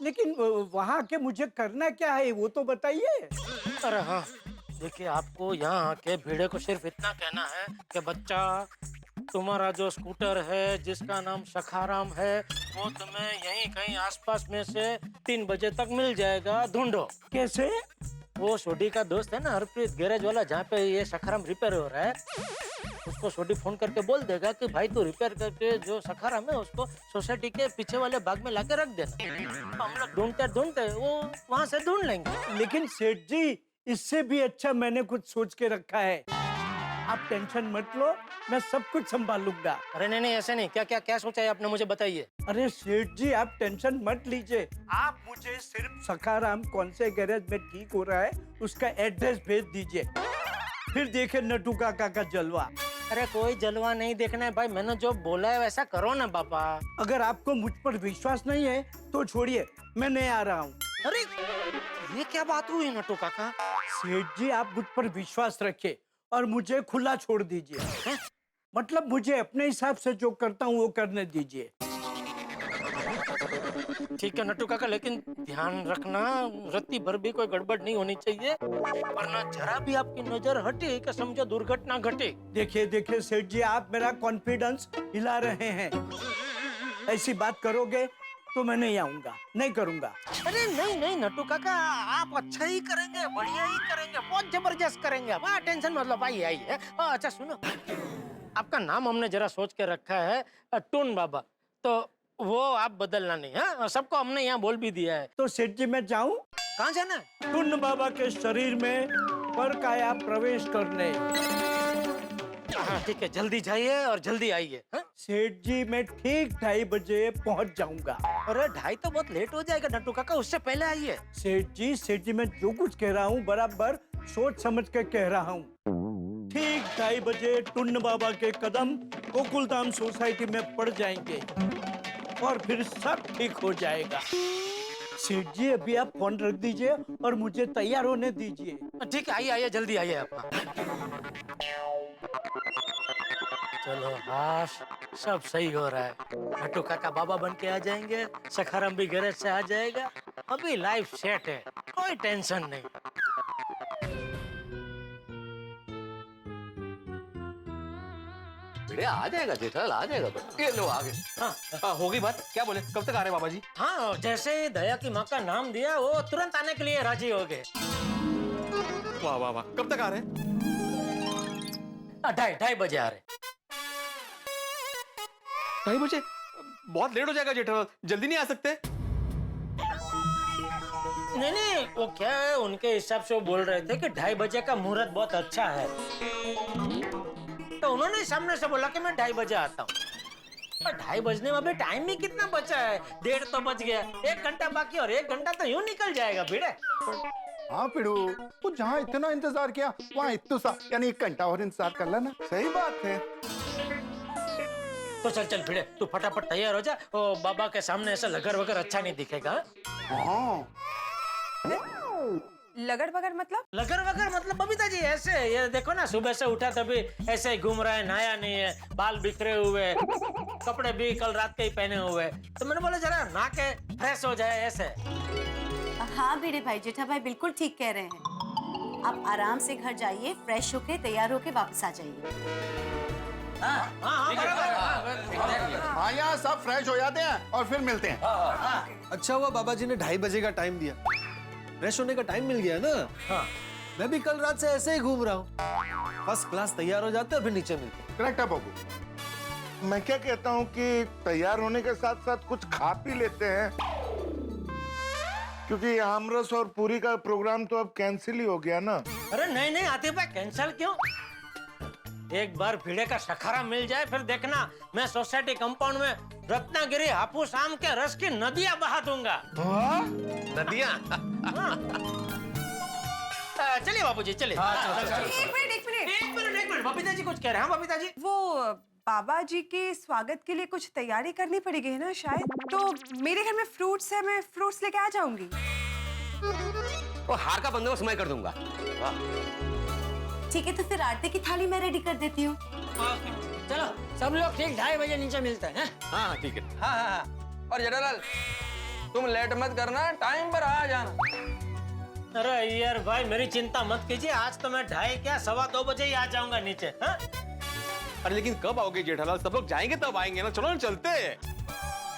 K: लेकिन वहाँ के मुझे करना क्या है वो तो बताइए।
D: अरे हाँ देखिए, आपको यहाँ आके भीड़े को सिर्फ इतना कहना है कि बच्चा, तुम्हारा जो स्कूटर है जिसका नाम सखाराम है, वो तुम्हें यहीं कहीं आसपास में से 3 बजे तक मिल जाएगा, ढूंढो।
K: कैसे?
D: वो सोडी का दोस्त है ना हरप्रीत, गैरेज वाला, जहाँ पे ये सखाराम रिपेयर हो रहा है, उसको सोडी फोन करके बोल देगा कि भाई तू रिपेयर करके जो सखाराम है उसको सोसाइटी के पीछे वाले बाग में लाके रख देना। हम लोग ढूंढते ढूंढते वो वहाँ से ढूंढ लेंगे।
K: लेकिन सेठ जी, इससे भी अच्छा मैंने कुछ सोच के रखा है। आप टेंशन मत लो, मैं सब कुछ संभाल लूंगा।
D: अरे नहीं नहीं, ऐसे नहीं। क्या क्या क्या सोचा है आपने, मुझे बताइए।
K: अरे सेठ जी, आप टेंशन मत लीजिए। आप मुझे सिर्फ सखाराम कौन से गैरेज में ठीक हो रहा है उसका एड्रेस भेज दीजिए, फिर देखे नट्टू काका का जलवा।
D: अरे कोई जलवा नहीं देखना है भाई, मैंने जो बोला है वैसा करो ना पापा।
K: अगर आपको मुझ पर विश्वास नहीं है तो छोड़िए, मैं नहीं आ रहा हूँ।
D: अरे ये क्या बात हुई नट्टू काका?
K: सेठ जी, आप मुझ पर विश्वास रखिए और मुझे खुला छोड़ दीजिए। मतलब मुझे अपने हिसाब से जो करता हूँ वो करने दीजिए।
D: ठीक है नट्टू काका, लेकिन ध्यान रखना रत्ती भर भी कोई गड़बड़ नहीं होनी चाहिए, वरना जरा भी आपकी नजर हटी कि समझो दुर्घटना घटे।
K: देखिए देखिए सेठ जी, आप मेरा कॉन्फिडेंस हिला रहे हैं। ऐसी बात करोगे तो मैं नहीं आऊंगा, नहीं करूंगा।
D: अरे नहीं नहीं नट्टू काका, आप अच्छा ही करेंगे, बढ़िया ही करेंगे, बहुत जबरदस्त करेंगे आप। टेंशन मतलब आइए आइए। अच्छा सुनो, आपका नाम हमने जरा सोच के रखा है टून बाबा, तो वो आप बदलना नहीं है, सबको हमने यहाँ बोल भी दिया है।
K: तो सेठ जी मैं जाऊँ?
D: कहाँ जाना है?
K: टून बाबा के शरीर में पर काया प्रवेश करने।
D: हाँ ठीक है, जल्दी जाइए और जल्दी आइए।
K: सेठ जी मैं ठीक 2:30 बजे पहुँच जाऊंगा।
D: अरे 2:30 तो बहुत लेट हो जाएगा नट्टू काका, उससे पहले आइए।
K: सेठ जी मैं जो कुछ कह रहा हूँ बराबर सोच समझ के कह रहा हूँ। ठीक 2:30 बजे टुन्न बाबा के कदम गोकुलधाम सोसाइटी में पड़ जाएंगे और फिर सब ठीक हो जाएगा। सेठ जी अभी आप फोन रख दीजिए और मुझे तैयार होने दीजिए।
D: ठीक है, आइए आइए, जल्दी आइए आप। चलो हाश, सब सही हो रहा है। नट्टू काका बाबा बन के आ जाएंगे, सखाराम भी गैरेज से आ जाएगा, अभी लाइफ सेट है, कोई टेंशन नहीं।
G: आ जाएगा जेठालाल, आ जाएगा। तो ये लो आ गए।
F: हाँ हो गई बात। क्या बोले, कब तक आ रहे बाबा जी?
D: हाँ जैसे ही दया की माँ का नाम दिया वो तुरंत आने के लिए राजी हो गए।
F: वाह वाह वाह, कब तक आ रहे?
D: 2:30 बजे आ रहे।
F: 2:30 बजे? बहुत लेट हो जाएगा जेठालाल, जल्दी नहीं आ सकते?
D: नहीं नहीं, वो क्या है, उनके हिसाब से वो बोल रहे थे कि 2:30 बजे का मुहूर्त बहुत अच्छा है, तो उन्होंने सामने से बोला कि मैं 2:30 बजे आता हूँ। पर 2:30 बजने में अभी टाइम ही कितना बचा है, 1:30 तो बज गया, 1 घंटा बाकी और 1 घंटा तो यूं निकल जाएगा भिड़े।
C: हाँ पिड़ू, तू जहाँ इतना इंतजार किया वहाँ इतना सा यानी 1 घंटा और इंतजार कर लेना। सही बात है।
D: तो चल चल भिड़े, तू फटाफट तैयार हो जा। ओ बाबा के सामने ऐसा लगर वगर अच्छा नहीं दिखेगा।
C: हाँ
I: लगड़ बगड़ मतलब?
D: लगर वगर मतलब बबीता जी ऐसे, ये देखो ना, सुबह से उठा तभी ऐसे ही घूम रहा है, नहाया नहीं है, बाल बिखरे हुए, कपड़े भी कल रात के ही पहने हुए। तो मैंने बोला जरा नहा के फ्रेश हो जाए ऐसे।
J: हाँ भिड़े भाई, जेठा भाई बिल्कुल ठीक कह रहे हैं। आप आराम से घर जाइए, फ्रेश होके तैयार होके वापस आ जाइए।
D: हाँ बराबर।
C: हाँ, यहाँ सब फ्रेश हो जाते हैं और फिर मिलते हैं।
E: अच्छा हुआ बाबा जी ने 2:30 बजे का टाइम दिया, फ्रेश होने का टाइम मिल गया ना।
D: हाँ।
E: मैं भी कल रात से ऐसे ही घूम रहा हूँ। फर्स्ट क्लास तैयार हो जाते हैं फिर नीचे मिलते।
C: करेक्ट है बाबू।
M: मैं क्या कहता हूँ कि तैयार होने के साथ साथ कुछ खा पी लेते हैं, क्योंकि आमरस और पूरी का प्रोग्राम तो अब कैंसिल ही हो गया ना।
D: अरे नहीं नहीं आतिफ भाई, कैंसिल क्यों? एक बार भिड़े का सखारा मिल जाए फिर देखना, मैं सोसाइटी कंपाउंड में रत्नागिरी हापुस आम के रस की नदियां बहा दूंगा।
G: नदियाँ?
D: चलिए बाबूजी चलिए।
I: एक मिनट
D: बबीता जी कुछ कह रहे हैं? हाँ बबीता जी।
I: वो बाबा जी के स्वागत के लिए कुछ तैयारी करनी पड़ेगी है ना शायद, तो मेरे घर में फ्रूट्स है, मैं फ्रूट्स लेके आ जाऊंगी।
G: वो हार का बंदोबस्त मैं कर दूंगा।
J: ठीक है, तो फिर आरती की थाली मैं रेडी कर देती हूँ।
D: चलो सब लोग ठीक 2:30 बजे नीचे मिलते हैं।
G: हाँ ठीक है।
H: हाँ। और जेठालाल, तुम लेट मत करना, टाइम पर आ जाना।
D: अरे यार भाई, मेरी चिंता मत कीजिए, आज तो मैं 2:30 क्या 2:15 बजे ही आ जाऊंगा नीचे। हाँ?
F: अरे लेकिन कब आओगे जेठालाल? सब लोग जाएंगे तब आएंगे ना, चलो ना चलते हैं।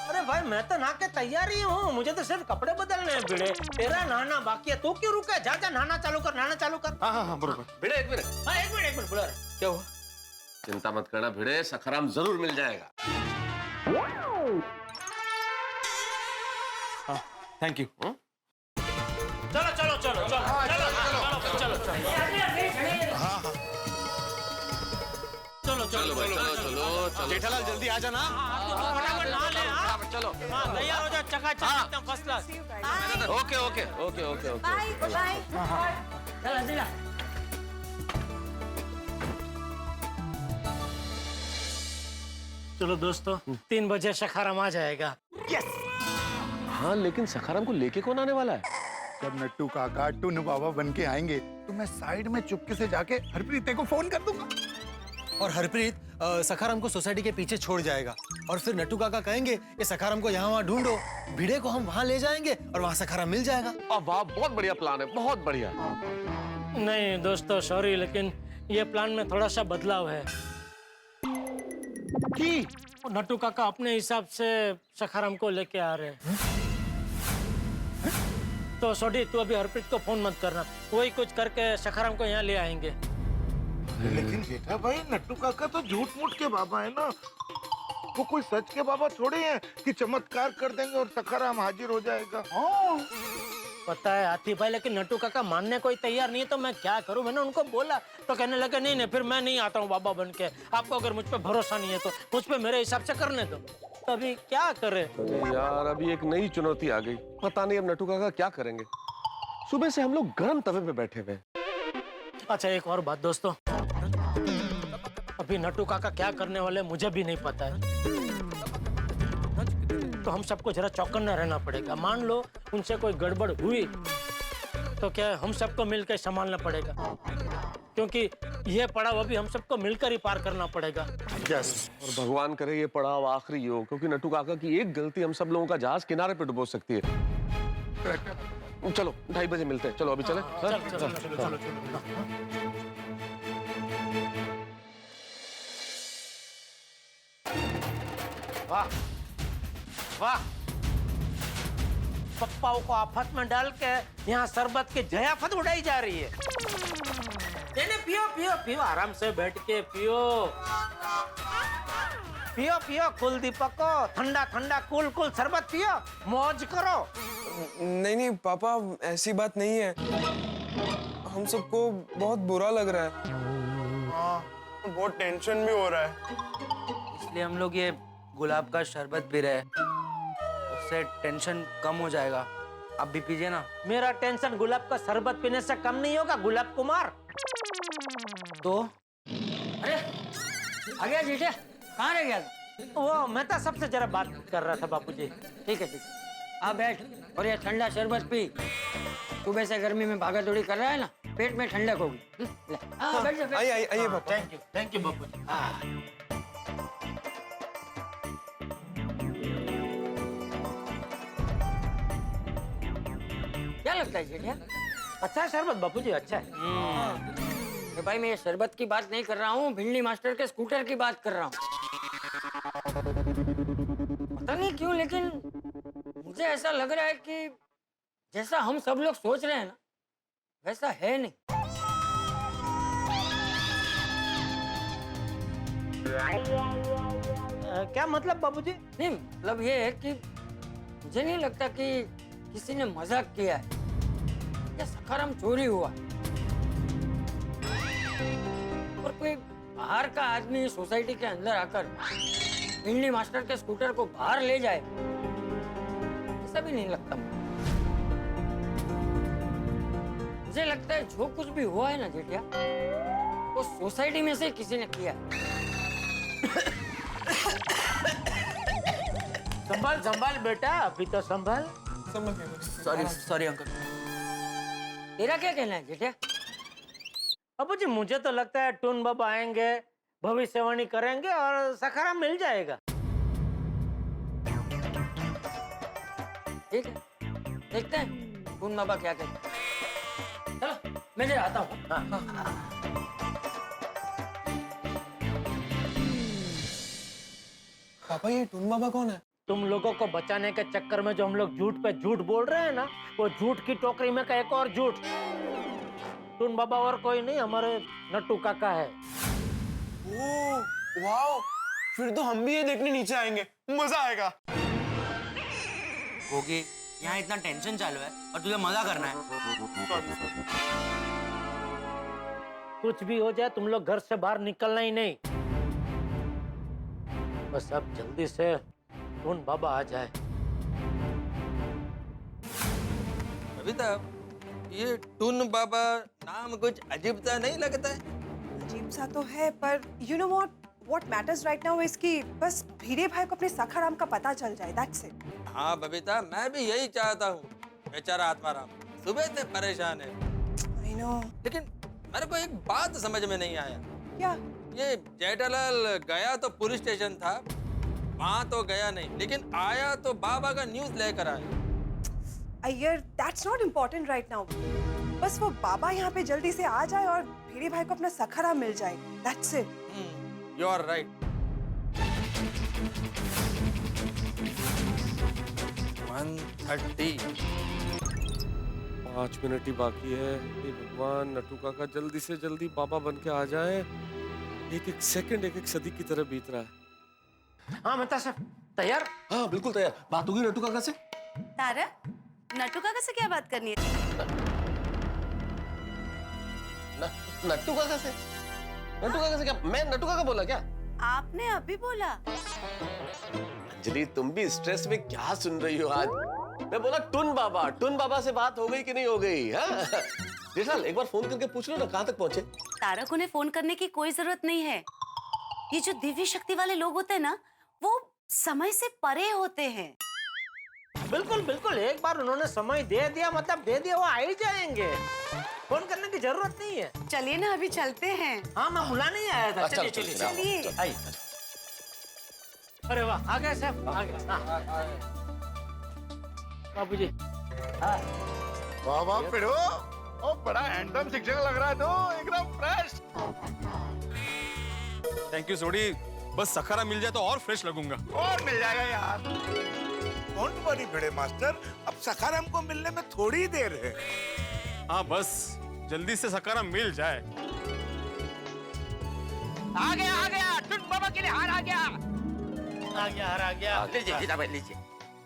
D: अरे भाई मैं तो नहा के तैयार ही हूँ, मुझे तो सिर्फ कपड़े बदलने हैं भिड़े। तेरा नहाना बाकी है, तू क्यों रुका है? जा जा नहाना चालू कर, नहाना चालू कर।
M: हाँ बरोबर।
G: भिड़े एक मिनट।
D: हाँ एक मिनट बुला रहे।
G: क्या हुआ? चिंता मत करना भिड़े, सखाराम जरूर मिल जाएगा।
F: Thank you.
D: चलो चलो चलो चलो चलो चलो चलो चलो
F: जेठालाल जल्दी आ जाना।
D: फटाफट नहा ले। हाँ
G: चलो
D: तैयार हो जाओ, चकाचक एकदम first class.
G: Okay okay okay okay okay.
J: Bye bye.
D: चलो चलो। चलो दोस्तों, 3 बजे सखाराम आ जाएगा। यस।
G: हाँ लेकिन सखाराम को लेके कौन आने वाला है?
C: जब नट्टू काका टुन बाबा बन के आएंगे तो मैं साइड में चुपके से जाके हरप्रीत को फोन कर दूंगा।
E: और हरप्रीत सखाराम को सोसाइटी के पीछे छोड़ जाएगा और फिर नट्टू काका कहेंगे ये सखाराम को यहाँ वहाँ ढूंढो, भिड़े को हम वहाँ ले जाएंगे और वहाँ सखाराम मिल जाएगा।
G: अब वाह, बहुत बढ़िया प्लान है, बहुत बढ़िया।
D: नहीं दोस्तों सॉरी, लेकिन ये प्लान में थोड़ा सा बदलाव है।
C: की
D: नट्टू काका अपने हिसाब से सखाराम को लेके आ रहे हैं। तो सोडी तू अभी हरप्रीत को फोन मत करना, वही कुछ करके सखाराम को यहाँ ले आएंगे।
M: लेकिन जेठा भाई, नट्टू काका तो झूठ मूठ के बाबा है ना, वो कोई सच के बाबा थोड़े हैं कि चमत्कार कर देंगे और सखाराम हाजिर हो जाएगा।
D: पता है आतिफ भाई, लेकिन नट्टू काका मानने को ही तैयार नहीं है, तो मैं क्या करूं? मैंने उनको बोला तो कहने लगे नहीं फिर मैं नहीं आता हूँ बाबा बन के। आपको अगर मुझ पे भरोसा नहीं है तो मुझ पे मेरे हिसाब से करने दो। तो अभी क्या करे?
G: यार अभी एक नई चुनौती आ गई, पता नहीं अब नट्टू काका क्या करेंगे। सुबह से हम लोग गर्म तवे पे बैठे हुए।
D: अच्छा एक और बात दोस्तों, अभी नट्टू काका क्या करने वाले मुझे भी नहीं पता है, तो हम सबको जरा चौकन्ना रहना पड़ेगा। मान लो उनसे कोई गड़बड़ हुई तो क्या हम सबको मिलकर संभालना पड़ेगा, क्योंकि ये पड़ाव अभी हम सबको मिलकर ही पार करना पड़ेगा।
C: यस।
G: और भगवान करे ये पड़ाव आखिरी हो, क्योंकि नट्टू काका की एक गलती हम सब लोगों का जहाज किनारे पे डुबो सकती है। चलो 2:30 बजे मिलते हैं, चलो अभी चले।
D: वाह वाह, पप्पाओं को आफत में डाल के यहाँ शरबत की जयाफत उड़ाई जा रही है। नहीं पियो पियो पियो, आराम से बैठ के पियो पियो पियो। कुलदीपको ठंडा ठंडा कूल कूल शरबत पियो, मौज करो।
N: नहीं पापा, ऐसी बात नहीं है, हम सबको बहुत बुरा लग रहा है।
M: हाँ, बहुत टेंशन भी हो रहा है,
H: इसलिए हम लोग ये गुलाब का शरबत पी रहे हैं, उससे टेंशन कम हो जाएगा। आप भी पीजिए ना।
D: मेरा टेंशन गुलाब का शरबत पीने से कम नहीं होगा गुलाब कुमार।
H: तो अरे आ गया जीजा, कहाँ रह गया?
D: वो मैं तो सबसे जरा बात कर रहा था बापूजी।
H: ठीक है आप बैठ और ये ठंडा शरबत पी। सुबह से गर्मी में भागा दौड़ी कर रहा है ना, पेट में ठंडक होगी। ले, बैठ जा, बैठ।
N: आइए पापा।
D: थैंक यू बापूजी।
H: क्या लगता है जेठिया?
D: अच्छा है शरबत बापूजी, अच्छा है।
H: तो भाई मैं ये शरबत की बात नहीं कर रहा हूँ, भिंडी मास्टर के स्कूटर की बात कर रहा हूँ। पता नहीं क्यों लेकिन मुझे ऐसा लग रहा है कि जैसा हम सब लोग सोच रहे हैं ना वैसा है नहीं।
D: क्या मतलब बाबूजी?
H: नहीं मतलब ये है कि मुझे नहीं लगता कि किसी ने मजाक किया है या सखाराम चोरी हुआ और कोई बाहर का आदमी सोसाइटी के अंदर आकर भिंडी मास्टर के स्कूटर को बाहर ले जाए, ऐसा भी नहीं लगता। मुझे लगता है जो कुछ भी हुआ है ना जेठिया, वो सोसाइटी में से किसी ने किया है।
D: संभाल संभाल बेटा, अभी तो संभाल।
H: Sorry uncle. तेरा क्या कहना है जेठिया?
D: बाबूजी मुझे तो लगता है टून बाबा आएंगे, भविष्यवाणी करेंगे और सखाराम मिल जाएगा।
H: ठीक है, देखते हैं टून बाबा क्या कहते हैं। चलो मैं जरा आता हूँ।
N: पापा ये टून बाबा कौन है?
D: तुम लोगों को बचाने के चक्कर में जो हम लोग झूठ पे झूठ बोल रहे हैं ना, वो झूठ की टोकरी में का एक और झूठ। टून बाबा और कोई नहीं, हमारे नट्टू काका है।
N: ओह वाओ, फिर तो हम भी ये देखने नीचे आएंगे, मजा आएगा।
H: होगी यहाँ इतना टेंशन चालू है और तुझे मजा करना है।
D: कुछ भी हो जाए तुम लोग घर से बाहर निकलना ही नहीं। बस अब जल्दी से टून बाबा आ जाए।
H: बबीता, ये टून बाबा नाम कुछ अजीब सा नहीं लगता है?
I: अजीब सा तो है, पर you know what matters right now is कि बस भिड़े भाई को अपने सखाराम का पता चल जाए, दैट्स इट।
H: हाँ बबीता, मैं भी यही चाहता हूँ। बेचारा आत्माराम सुबह से परेशान है।
I: I know.
H: लेकिन मेरे को एक बात समझ में नहीं आया।
I: क्या?
H: ये जेठालाल गया तो पुलिस स्टेशन था, वहाँ तो गया नहीं, लेकिन आया तो बाबा का न्यूज लेकर आया।
I: Iyer, that's not important right now. बस वो बाबा यहाँ पे जल्दी से आ जाए और भिड़े भाई को अपना सखाराम मिल जाए, that's it.
H: You are right. 1:30।
G: 5 minute ही बाकी है। हे भगवान, नट्टू काका जल्दी से जल्दी बाबा बन के आ जाए। एक एक सेकंड एक एक सदी की तरह बीत रहा है।
D: हाँ मेहता साहब, तैयार?
G: हाँ बिल्कुल तैयार। बात होगी नट्टू काका से?
J: तारा, नट्टू काका से क्या बात करनी है?
G: नट्टू काका से? नट्टू काका से क्या? मैं नट्टू काका बोला क्या?
J: आपने अभी बोला।
G: अंजलि, तुम भी स्ट्रेस में क्या सुन रही हो आज? मैं बोला टून बाबा से बात हो गई कि नहीं हो गई? हाँ? जेठालाल, एक बार फोन करके पूछ लो ना कहाँ तक पहुंचे।
J: तारक, उन्हें फोन करने की कोई जरूरत नहीं है। ये जो दिव्य शक्ति वाले लोग होते हैं ना, वो समय से परे होते हैं।
D: बिल्कुल बिल्कुल, एक बार उन्होंने समय दे दिया मतलब दे दिया, वो आ ही जाएंगे। फोन करने की जरूरत नहीं है।
J: चलिए ना, अभी चलते हैं।
D: हाँ, मैं बुलाने ही आया था। चलिए
G: चलो,
D: चलिए
G: चलो,
D: चलिए। आइए। अरे वाह, आ गए साहब, आ गए। बाबूजी।
M: वाह वाह पिड़ो, ओ बड़ा हैंडसम शिक्षक लग रहा है तो, एकदम फ्रेश।
F: थैंक यू सोडी, बस सखारा मिल जाए तो और फ्रेश लगूंगा।
M: और मिल जाएगा यार। डोंट वरी भिड़े मास्टर, अब सखाराम को मिलने में थोड़ी देर है।
F: हाँ बस जल्दी से सखारा मिल जाए।
D: आ गया, टून बाबा के लिए हार आ गया। आ गया।
H: लीजिए जिताबाई, लीजिए।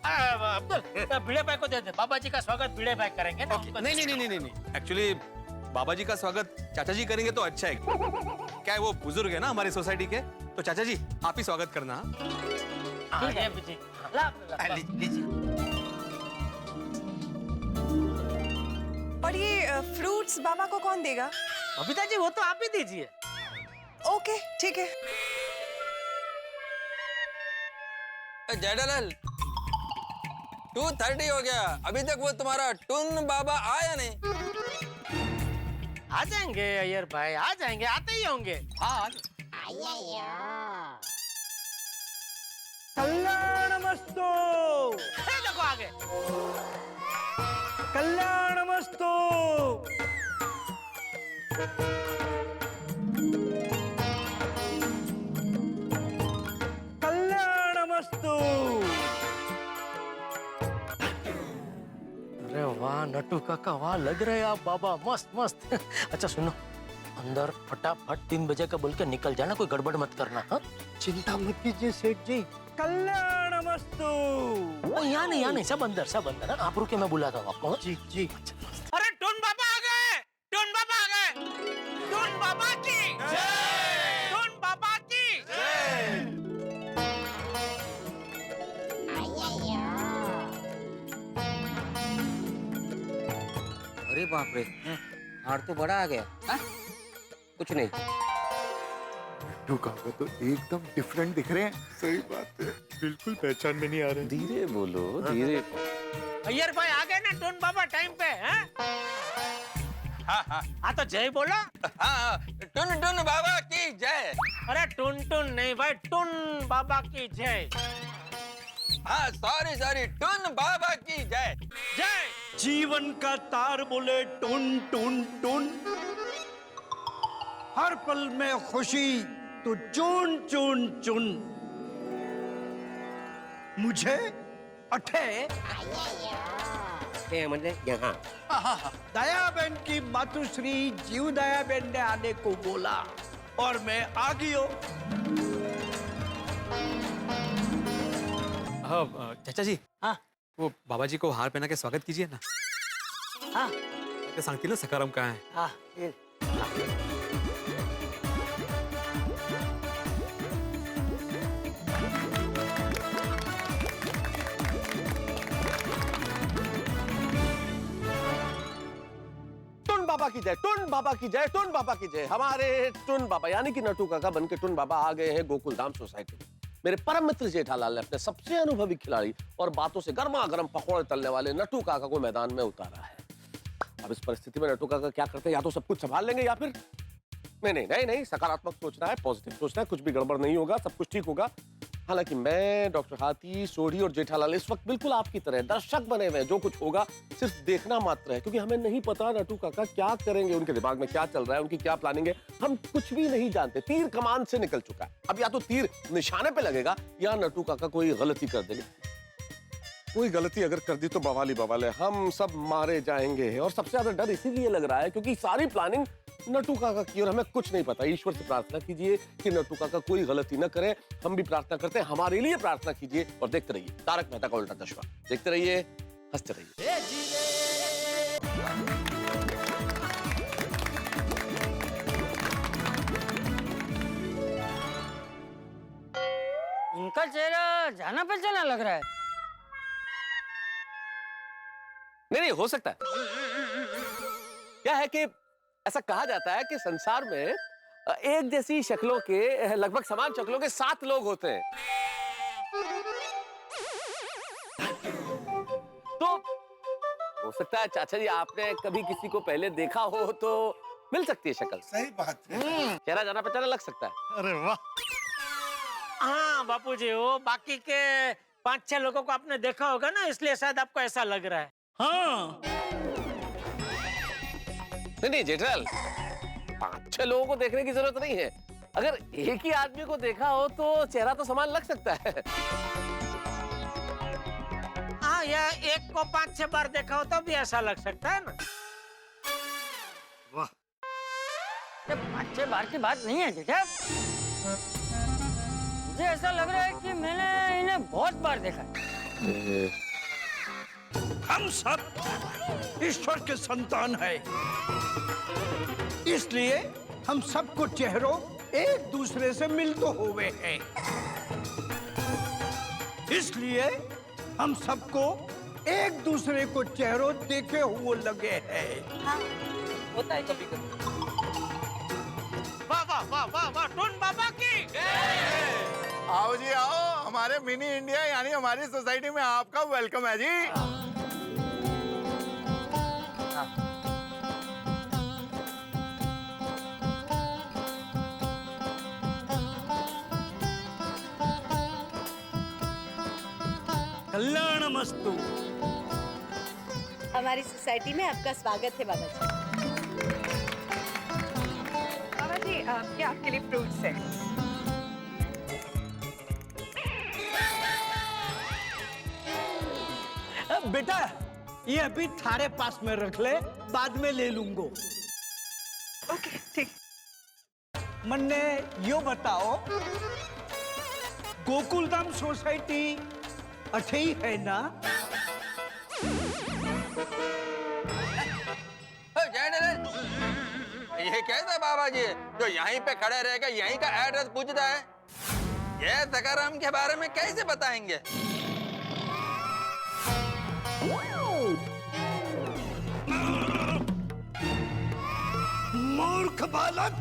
D: अब्दुल, भिड़े भाई को दे दे। बाबा जी का स्वागत भिड़े भाई करेंगे ना।
F: नहीं। एक्चुअली बाबा जी का स्वागत चाचा जी करेंगे तो अच्छा है। क्या है, वो बुजुर्ग है ना हमारी सोसाइटी के, तो चाचा जी आप ही स्वागत करना।
D: ठीक है जी।
H: लीजिए।
I: और ये फ्रूट्स बाबा को कौन देगा?
D: बबीता जी वो तो आप ही दीजिए।
I: ओके ठीक है।
N: जेठालाल 2:30 हो गया, अभी तक वो तुम्हारा टुन बाबा आया नहीं।
D: आ जाएंगे अय्यर भाई, आ जाएंगे, आते ही होंगे।
N: हाँ
K: कल्याणमस्तु।
D: देखो आगे।
K: कल्याणमस्तु। कल्याणमस्तु।
D: अरे वाह नट्टू काका, वाह लग रहे हैं आप बाबा, मस्त मस्त। अच्छा सुनो, अंदर फटाफट 3 बजे का बोल के निकल जाना, कोई गड़बड़ मत करना। हाँ
K: चिंता मत कीजिए सेठ जी। कल्याणमस्तु।
D: यहाँ नहीं, सब अंदर हाँ? आप रुके, मैं बुलाता हूँ आपको।
K: जी जी।
D: अरे टुन बाबा आ गए, टुन बाबा आ गए, टुन बाबा की जय, टुन बाबा की जय।
H: अरे बाप रे, हार तो बड़ा आ गया। कुछ नहीं।
C: नट्टू काका तो एकदम डिफरेंट दिख रहे हैं। सही बात है, बिल्कुल पहचान में नहीं आ रहे।
G: धीरे बोलो, धीरे।
D: अय्यर भाई आ गए ना टुन बाबा टाइम पे, हैं? हाँ तो जय बोलो।
N: हाँ, टुन टुन बाबा की जय।
D: अरे टुन टुन नहीं भाई, टुन बाबा की जय।
N: हाँ सॉरी, टुन बाबा की जय।
D: जय।
K: जीवन का तार बोले टुन टुन टुन, हर पल में खुशी तो चुन चुन चुन, मुझे अठे
H: यहाँ
K: दयाबेन की मातुश्री जीव दयाबेन ने आने को बोला और मैं आ गयो।
F: चाचा जी,
H: हाँ
F: वो बाबा जी को हार पहना के स्वागत कीजिए ना।
H: हाँ
F: क्या सांगतील ना सकाराम कहाँ है?
H: हाँ ये
G: टुन बाबा की जय, टुन बाबा की जय, टुन बाबा की जय। हमारे टुन बाबा यानी कि नट्टू काका बन के टुन बाबा आ गए हैं गोकुल धाम सोसाइटी में। मेरे परम मित्र जेठालाल ने अपने सबसे अनुभवी खिलाड़ी और बातों से गर्मा गर्म पकौड़े तलने वाले नट्टू काका को मैदान में उतारा है। अब इस परिस्थिति में नट्टू काका क्या करते हैं, या तो सब कुछ संभाल लेंगे या फिर नहीं, सकारात्मक सोचना है, पॉजिटिव सोचना है, कुछ भी गड़बड़ नहीं होगा, सब कुछ ठीक होगा। हालांकि मैं, डॉक्टर हाथी, सोढ़ी और जेठालाल इस वक्त बिल्कुल आपकी तरह दर्शक बने हुए हैं। जो कुछ होगा सिर्फ देखना मात्र है, क्योंकि हमें नहीं पता नट्टू काका क्या करेंगे, उनके दिमाग में क्या चल रहा है, उनकी क्या प्लानिंग है, हम कुछ भी नहीं जानते। तीर कमान से निकल चुका है, अब या तो तीर निशाने पे लगेगा या नट्टू काका कोई गलती कर देंगे। कोई गलती अगर कर दी तो बवाल है, हम सब मारे जाएंगे। और सबसे ज्यादा डर इसीलिए लग रहा है क्योंकि सारी प्लानिंग नट्टू काका की और हमें कुछ नहीं पता। ईश्वर से प्रार्थना कीजिए कि नट्टू काका कोई गलती न करे। हम भी प्रार्थना करते हैं, हमारे लिए प्रार्थना कीजिए और देखते रहिए तारक मेहता का उल्टा चश्मा। देखते रहिए, हंसते रहिए।
H: इनका चेहरा जाना पहचाना लग रहा है।
G: नहीं, हो सकता है। क्या है कि ऐसा कहा जाता है कि संसार में एक जैसी शक्लों के, लगभग समान शक्लों के 7 लोग होते हैं। तो हो सकता है चाचा जी आपने कभी किसी को पहले देखा हो तो मिल सकती है शक्ल।
M: सही बात है।
G: चेहरा जाना पहचाना लग सकता है।
M: अरे वाह।
D: हाँ बापूजी, वो बाकी के 5-6 लोगों को आपने देखा होगा ना, इसलिए शायद आपको ऐसा लग रहा है।
K: हाँ
G: नहीं जेठलाल, 5-6 लोगों को देखने की जरूरत नहीं है। अगर एक ही आदमी को देखा हो तो चेहरा तो समान लग सकता है।
D: हाँ, या एक को 5-6 बार देखा हो तो भी ऐसा लग सकता है ना।
M: वाह।
H: 5-6 बार की बात नहीं है जेठा, मुझे ऐसा लग रहा है कि मैंने इन्हें बहुत बार देखा है।
K: हम सब ईश्वर के संतान हैं, इसलिए हम सबको चेहरों एक दूसरे से मिल तो हुए हैं। इसलिए हम सबको एक दूसरे को चेहरों देखे हुए लगे हैं।
J: हाँ
H: होता है कभी कभी।
D: वाह वाह वाह वाह वाह, टून बाबा की
C: आओ जी आओ, हमारे मिनी इंडिया यानी हमारी सोसाइटी में आपका वेलकम है जी।
K: कल्याणमस्तु।
J: हमारी सोसाइटी में आपका स्वागत है बाबा जी।
I: बाबा जी ये आपके लिए फ्रूट्स है।
K: बेटा ये अभी थारे पास में रख ले, बाद में ले लूंगो।
I: ओके ठीक।
K: मन्ने यो बताओ, गोकुलधाम सोसाइटी अच्छी ही है ना?
O: ये कैसा बाबा जी जो यहीं पे खड़े रहेगा यहीं का एड्रेस पूछता है? ये सखाराम के बारे में कैसे बताएंगे?
K: मूर्ख बालक,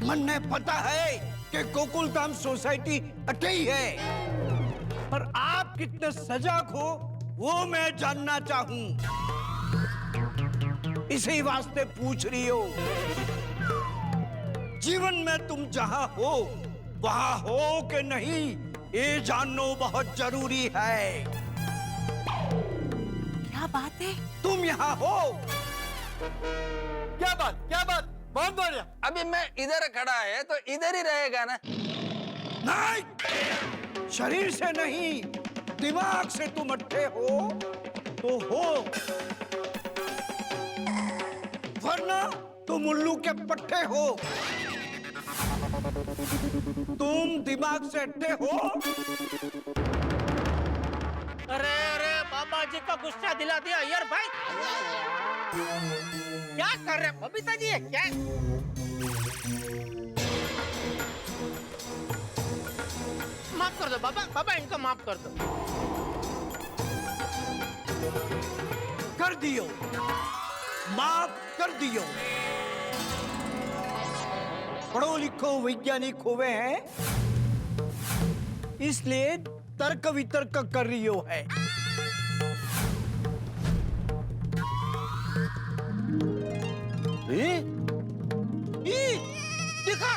K: मन्ने पता है कि गोकुलधाम सोसाइटी अच्छी है, पर आप कितने सजग हो वो मैं जानना चाहूं, इसी वास्ते पूछ रही हो। जीवन में तुम जहां हो वहां हो कि नहीं ये जानना बहुत जरूरी है।
J: क्या बात है?
K: तुम यहाँ हो।
O: क्या बात बहुत बढ़िया। अभी मैं इधर खड़ा है तो इधर ही रहेगा ना?
K: नहीं, शरीर से नहीं दिमाग से तुम अट्ठे हो तो हो, वरना तुम उल्लू के पट्टे हो। तुम दिमाग से अट्ठे हो।
D: अरे अरे बाबा जी का गुस्सा दिला दिया यार भाई। क्या कर रहे बबीता जी? क्या माफ कर दो बाबा, बाबा इनको माफ कर दो।
K: कर दियो, माफ कर दियो। पढ़ो लिखो वैज्ञानिक हुए हैं, इसलिए तर्क वितर्क कर रही हो है।
D: देखा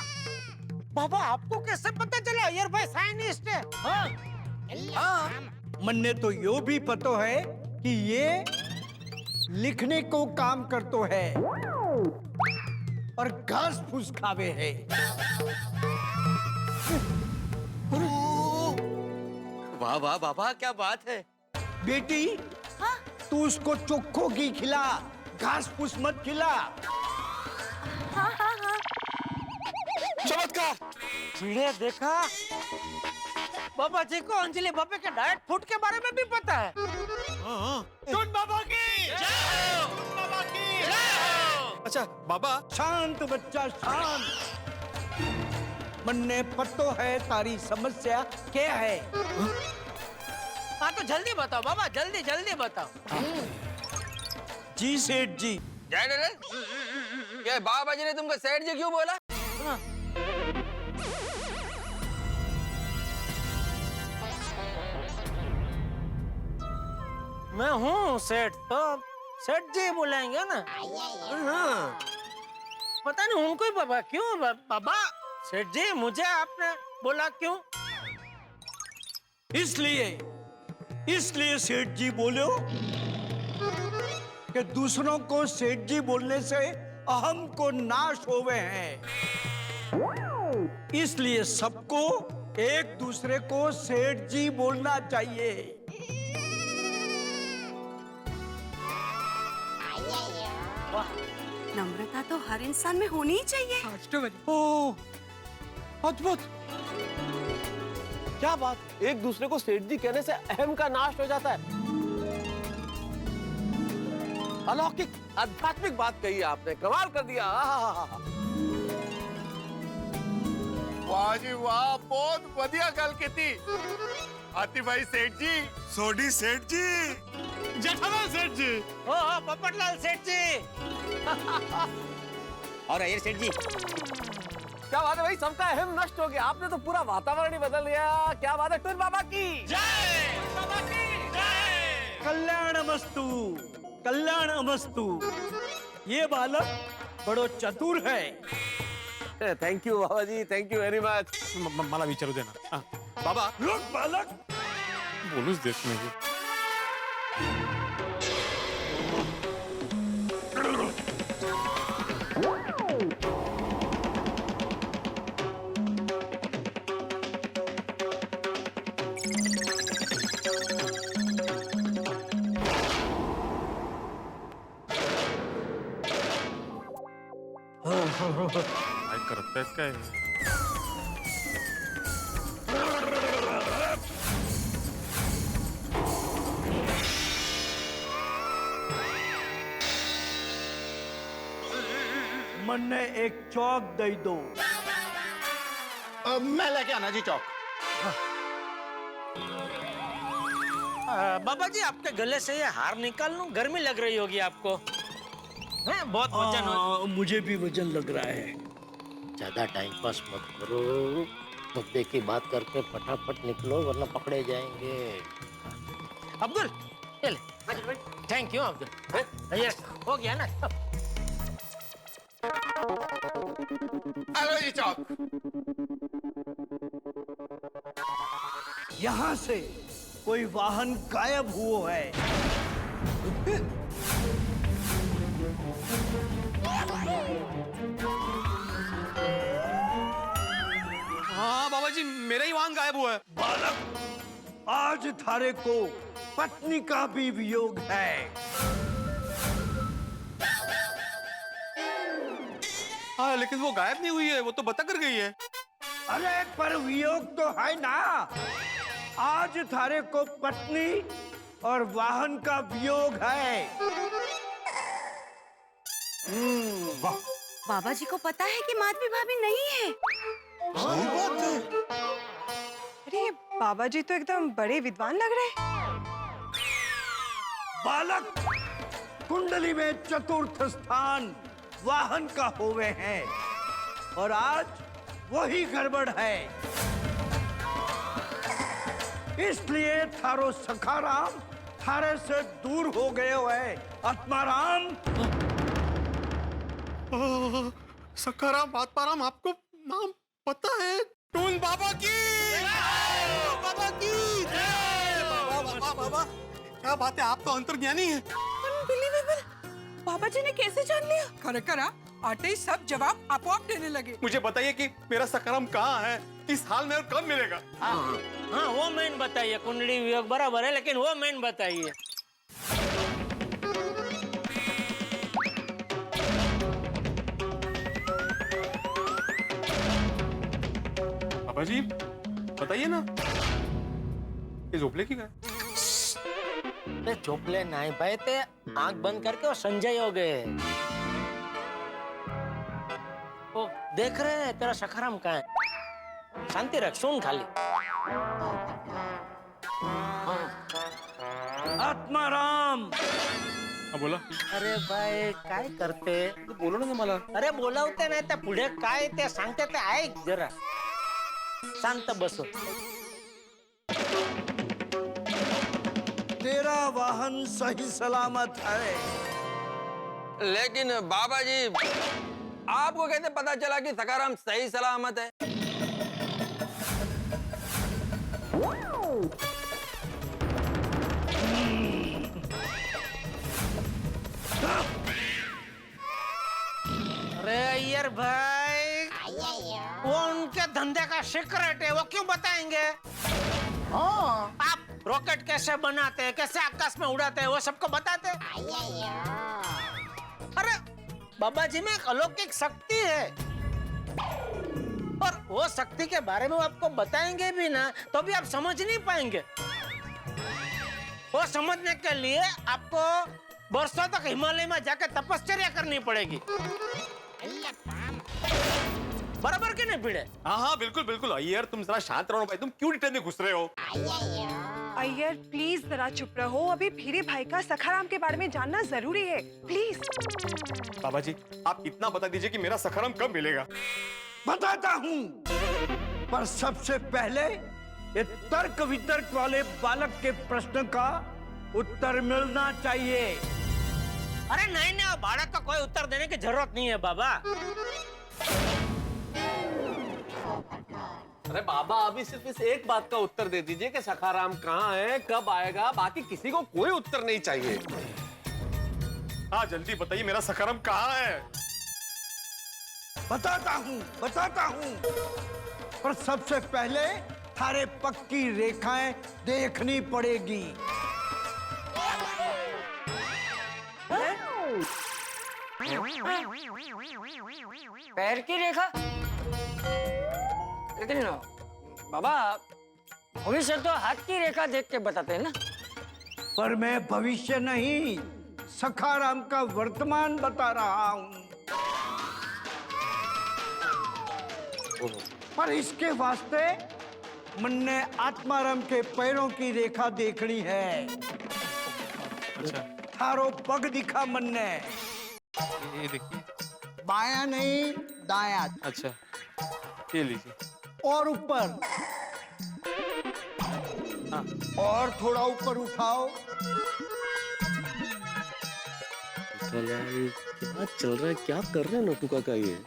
D: बाबा, आपको कैसे पता चला? यार भाई साइंटिस्ट है।
K: हाँ, मन्ने तो यो भी पता है कि ये लिखने को काम करतो है और घास फूस खावे है।
O: वाह वाह बाबा, क्या बात है।
K: बेटी, तू उसको चोखो घी खिला, घास फूस मत खिला।
J: हाँ हाँ हाँ।
O: चमत्कार।
D: भिड़े देखा, बाबा जी को अंजलि बाबा के डाइट फूड के बारे में भी पता है।
F: टून बाबा की जय हो। टून बाबा की जय हो। अच्छा बाबा,
K: शांत बच्चा शांत। मन्ने पतो है तारी समस्या क्या है?
D: हाँ तो जल्दी बताओ बाबा, जल्दी जल्दी बताओ।
K: जी सेठ जी।
O: जय ये बाबा जी ने तुमको सेठ जी क्यों बोला?
D: मैं हूँ सेठ, तो सेठ जी बुलाएंगे ना। हाँ। पता नहीं उनको ही बाबा क्यों। बाबा सेठ जी, मुझे आपने बोला क्यों?
K: इसलिए सेठ जी बोलो कि दूसरों को सेठ जी बोलने से अहम को नाश होवे हैं, इसलिए सबको एक दूसरे को सेठ जी बोलना चाहिए।
J: नम्रता तो हर इंसान में होनी ही चाहिए।
K: ओह, अद्भुत।
G: क्या बात, एक दूसरे को सेठ जी कहने से अहम का नाश हो जाता है। अलौकिक आध्यात्मिक बात कही आपने, कमाल कर दिया।
C: वाह जी वाह, बहुत बढ़िया गल की थी। हाथी भाई सेठ जी, सोडी सेठ जी,
D: जेठालाल सेठ जी, ओ पोपटलाल सेठ जी
G: और अय्यर सेठ जी, क्या बात है भाई, सबका अहम नष्ट हो गया। आपने तो पूरा वातावरण ही बदल दिया। क्या बात है, टून बाबा की
D: जय, बाबा की जय।
K: कल्याणमस्तु, कल्याणमस्तु। ये बालक बड़ो चतुर है।
G: Thank you Baba ji, thank you very much.
F: मला विचारू दे ना बाबा,
K: रुक बालक,
F: बोलूच देत नाही। काय करतायत काय?
K: मन्ने एक चौक दे दो।
C: मैं लेके आना जी चौक।
D: बाबा जी, आपके गले से ये हार निकाल लूं, गर्मी लग रही होगी आपको। हैं, बहुत वजन हो।
K: मुझे भी वजन लग रहा है।
D: ज्यादा टाइम पास मत करो, मुद्दे की बात करके फटाफट निकलो वरना पकड़े जाएंगे। अब्दुल, चल। Thank you Abdul. यस, हो गया ना।
C: हेलो जी चौक।
K: यहाँ से कोई वाहन गायब हुआ है।
F: हाँ बाबा जी, मेरा ही वाहन गायब हुआ है।
K: बालक, आज थारे को पत्नी का भी वियोग है।
F: हाँ, लेकिन वो गायब नहीं हुई है, वो तो बता कर गई है।
K: अरे पर वियोग तो है ना। आज थारे को पत्नी और वाहन का वियोग है।
J: वाह। बाबा जी को पता है कि माधवी भाभी नहीं है।
I: सही बात है। अरे ये बाबा जी तो एकदम बड़े विद्वान लग रहे हैं।
K: बालक, कुंडली में चतुर्थ स्थान वाहन का होवे हैं और आज वही गड़बड़ है। इसलिए थारो सखाराम थारे से दूर हो गए है। आत्माराम,
F: सखाराम आत्माराम, आपको नाम पता है? टून बाबा की बाबा की बाबा बाबा, क्या बात है, आप तो अंतर्ज्ञानी हैं।
L: अनबिलीवेबल, बाबा जी ने कैसे जान लिया? खरेखर आते ही सब जवाब आपो-आप देने लगे।
F: मुझे बताइए कि मेरा सखाराम कहाँ है, किस हाल में और कब मिलेगा?
D: हाँ, वो मेन बताइए। कुंडली वियोग बराबर है, लेकिन वो मेन बताइए।
F: बाबा जी बताइए ना, ये झोपले की काय?
D: ते झोपले नहीं भाई, ते आंख बंद करके वो संजय हो गए। वो देख रहे हैं तेरा सखाराम कहाँ है। शांति रख, सुन खाली।
K: आत्माराम।
F: हाँ बोला।
D: अरे भाई काय करते?
F: तो बोलो ना मला।
D: अरे बोलावते नाही, ते पुढे काय ते सांगते ते ऐक जरा। शांत बसो।
K: तेरा वाहन सही सलामत है।
O: लेकिन बाबा जी, आपको कैसे पता चला कि सखाराम सही सलामत है?
D: अरे अय्यर भाई, वो उनके धंधे का सीक्रेट है, वो क्यों बताएंगे? आप रॉकेट कैसे बनाते हैं, कैसे आकाश में उड़ाते हैं, वो सबको बताते हैं। अरे बाबा जी में एक अलौकिक शक्ति है, और वो शक्ति के बारे में वो आपको बताएंगे भी ना तो भी आप समझ नहीं पाएंगे। वो समझने के लिए आपको बरसों तक हिमालय में जाकर तपस्या करनी पड़ेगी। बराबर के नहीं पीड़े?
F: हाँ हाँ बिल्कुल बिल्कुल। अय्यर तुम जरा शांत रहो भाई, तुम क्यों डिटेल में घुस रहे हो?
I: अय्यर प्लीज जरा चुप रहो, अभी भीरे भाई का सखाराम के बारे में जानना जरूरी है, प्लीज।
F: बाबा जी आप इतना बता दीजिए कि मेरा सखाराम कब मिलेगा?
K: बताता हूँ, पर सबसे पहले ये तर्क वितर्क वाले बालक के प्रश्न का उत्तर मिलना चाहिए।
D: अरे नहीं नहीं, बालक का कोई उत्तर देने की जरूरत नहीं है बाबा।
G: अरे बाबा अभी सिर्फ इस एक बात का उत्तर दे दीजिए कि सखाराम कहाँ है, कब आएगा, बाकी किसी को कोई उत्तर नहीं चाहिए।
F: हाँ जल्दी बताइए मेरा सखाराम कहाँ है?
K: बताता हूँ, पर सबसे पहले थारे पक्की रेखाएं देखनी पड़ेगी।
H: पैर की रेखा? लेकिन बाबा भविष्य तो हाथ की रेखा देख के बताते हैं ना।
K: पर मैं भविष्य नहीं, सखाराम का वर्तमान बता रहा हूँ। पर इसके वास्ते मन ने आत्माराम के पैरों की रेखा देखनी है।
F: अच्छा
K: थारो पग दिखा मन ने।
F: ये देखिए।
K: बाया नहीं दाया।
F: अच्छा ये लीजिए।
K: और ऊपर।
F: हाँ।
K: और थोड़ा ऊपर उठाओ।
G: क्या चल रहा है, क्या कर रहे हैं नटू काका ये?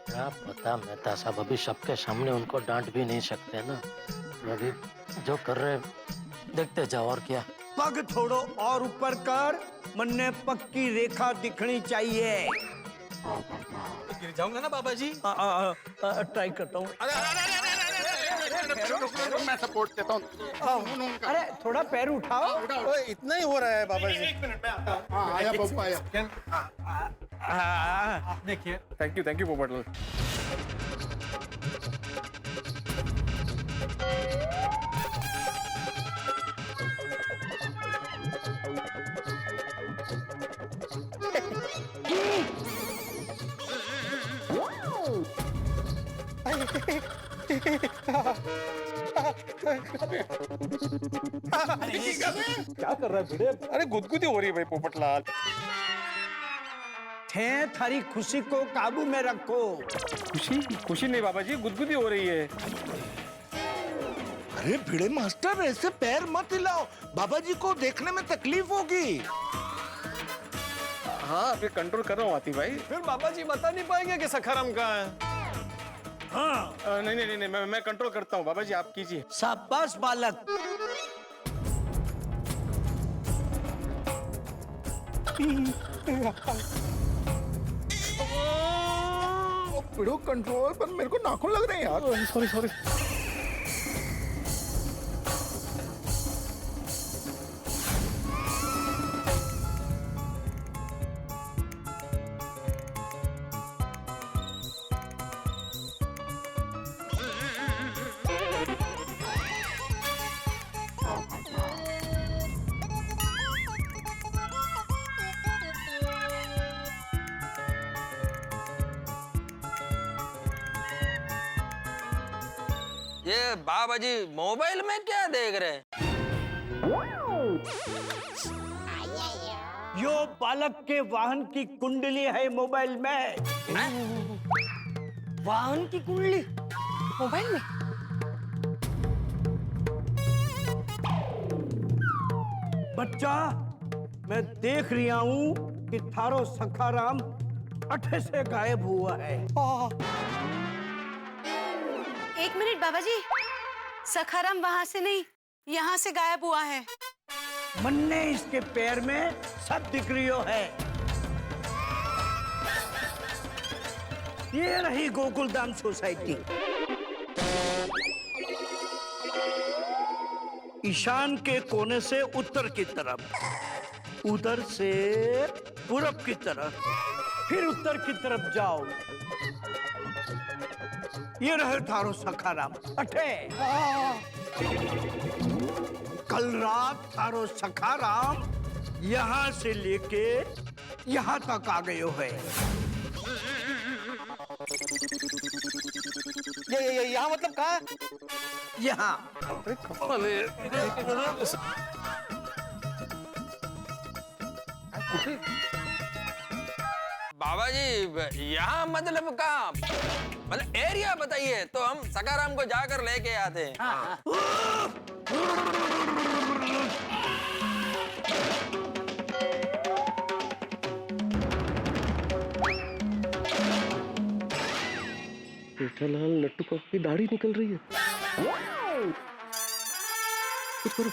D: क्या पता मेहता साहब, अभी सबके सामने उनको डांट भी नहीं सकते ना। अभी जो कर रहे देखते जाओ। और क्या?
K: पग थोड़ो और ऊपर कर, मन ने पक्की रेखा दिखनी चाहिए।
F: गिर जाऊंगा ना बाबा जी?
K: ट्राई करता हूँ।
C: मैं सपोर्ट देता हूँ।
K: अरे थोड़ा पैर उठाओ।
F: इतना ही हो रहा है बाबा जी।
C: एक मिनट में आता हूँ। हाँ आया बब्बू आया।
F: देखिए। Thank you Popatlal.
K: क्या कर रहा है भिड़े?
F: अरे गुदगुदी हो रही है भाई पोपटलाल।
K: थे थारी खुशी को काबू में रखो।
F: खुशी नहीं बाबा जी, गुदगुदी हो रही है।
M: अरे भिड़े मास्टर ऐसे पैर मत हिलाओ, बाबा जी को देखने में तकलीफ होगी।
F: हाँ अभी कंट्रोल कर रहा हूँ आती भाई।
G: फिर बाबा जी बता नहीं पाएंगे कि सखाराम कहाँ है?
F: हाँ नहीं मैं कंट्रोल करता हूँ। बाबा जी आप कीजिए।
K: शाबाश बालक।
C: पिड़ो कंट्रोल, पर मेरे को नाखून लग रहे हैं यार।
F: सॉरी।
O: ये बाबा जी मोबाइल में क्या देख रहे हैं?
K: यो बालक के वाहन की कुंडली है मोबाइल में।
H: वाहन की कुंडली
I: मोबाइल में?
K: बच्चा, मैं देख रहा हूँ कि थारो सखाराम अठे से गायब हुआ है।
J: एक मिनट बाबा जी, सखाराम वहां से नहीं, यहाँ से गायब हुआ है।
K: मन ने इसके पैर में सब दिख रही है। ये रही गोकुलधाम सोसाइटी। ईशान के कोने से उत्तर की तरफ, उधर से पूरब की तरफ, फिर उत्तर की तरफ जाओ। ये रहे थारो सखाराम अठे। कल रात थारो सखाराम यहाँ से लेके यहाँ तक आ गयो है।
G: ये यहाँ मतलब कहाँ है?
K: यहाँ
G: अरे कमाल है।
O: बाबा जी यहाँ मतलब कहाँ? मतलब एरिया बताइए तो हम सखाराम को जाकर लेके आते हैं।
G: जेठालाल नट्टू काका की दाढ़ी निकल रही है। कुछ करो।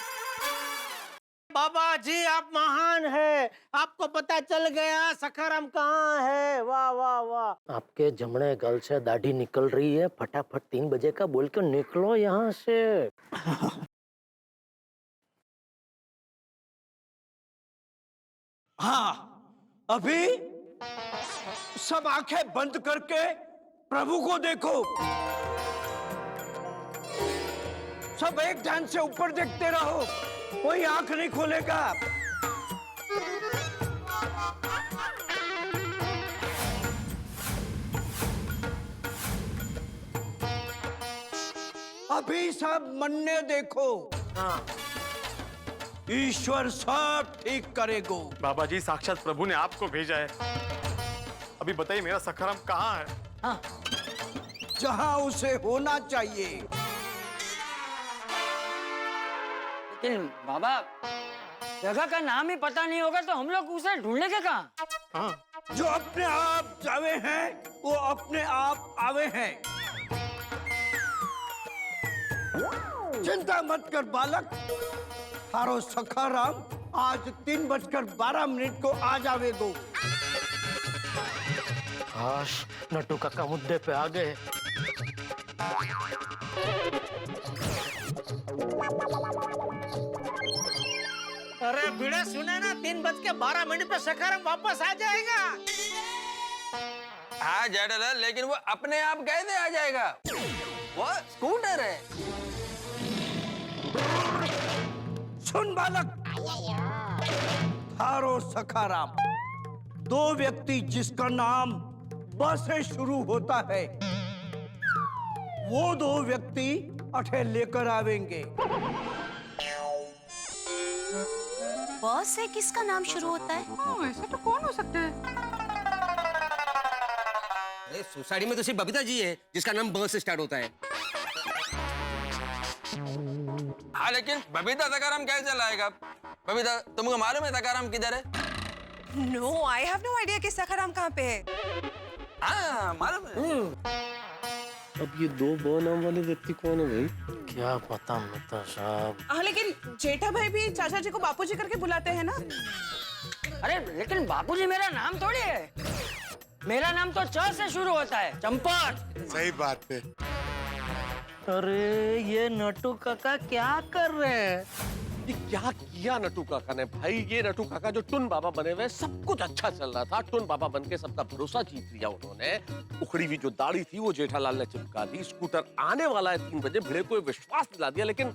D: बाबा जी आप महान है, आपको पता चल गया सखाराम कहाँ है। वाह वाह वाह। आपके जमणे गल से दाढ़ी निकल रही है, फटाफट 3 बजे का बोल के निकलो यहाँ से।
K: हाँ, अभी सब आंखें बंद करके प्रभु को देखो। सब एक ध्यान से ऊपर देखते रहो, कोई आंख नहीं खोलेगा। अभी सब मन ने देखो। हाँ। ईश्वर सब ठीक करेगो।
F: बाबा जी साक्षात प्रभु ने आपको भेजा है। अभी बताइए मेरा सखाराम कहाँ है?
K: हाँ। जहाँ उसे होना चाहिए।
H: लेकिन बाबा जगह का नाम ही पता नहीं होगा तो हम लोग उसे ढूंढने कहाँ?
K: हाँ। जो अपने आप जावे हैं वो अपने आप आवे हैं। चिंता मत कर बालक, थारो सखाराम आज 3:12 को आ जावेगो।
D: काश नट्टू काका मुद्दे पे आ गए। अरे भिड़े सुने ना, 3:12 पे सखाराम वापस आ जाएगा।
O: हाँ जेठालाल, लेकिन वो अपने आप कैसे आ जाएगा? वो स्कूटर है।
K: सुन बालक, थारो सखाराम 2 व्यक्ति जिसका नाम ब से शुरू होता है, वो 2 व्यक्ति अठे लेकर आवेंगे।
J: ब से किसका नाम शुरू होता है?
L: ऐसा तो कौन हो सकता है?
G: अरे सोसाइटी में तो सिर्फ बबीता जी है जिसका नाम ब से स्टार्ट होता है।
O: हाँ लेकिन बबीता सखाराम कैसे लाएगा? बबीता तुमको मालूम है सखाराम किधर है?
I: No, I have no idea कि सखाराम कहाँ पे है।
O: हाँ मालूम है।
G: अब ये 2 ब नाम वाले व्यक्ति कौन है भाई?
D: क्या पता मेहता साहब।
L: हाँ लेकिन जेठा भाई भी चाचा जी को बापूजी करके बुलाते हैं ना।
H: अरे लेकिन बापूजी मेरा नाम थोड़ी है। मेरा नाम तो च से शुरू होता है, चंपक।
M: सही बात है।
D: अरे ये नट्टू काका क्या कर रहे हैं?
G: ये क्या किया नट्टू काका ने भाई? ये नट्टू काका जो टुन बाबा बने हुए, सब कुछ अच्छा चल रहा था। टुन बाबा बनके सबका भरोसा जीत लिया उन्होंने। उखड़ी हुई जो दाढ़ी थी वो जेठालाल ने चिपका दी। स्कूटर आने वाला है 3 बजे, भिड़े को विश्वास दिला दिया। लेकिन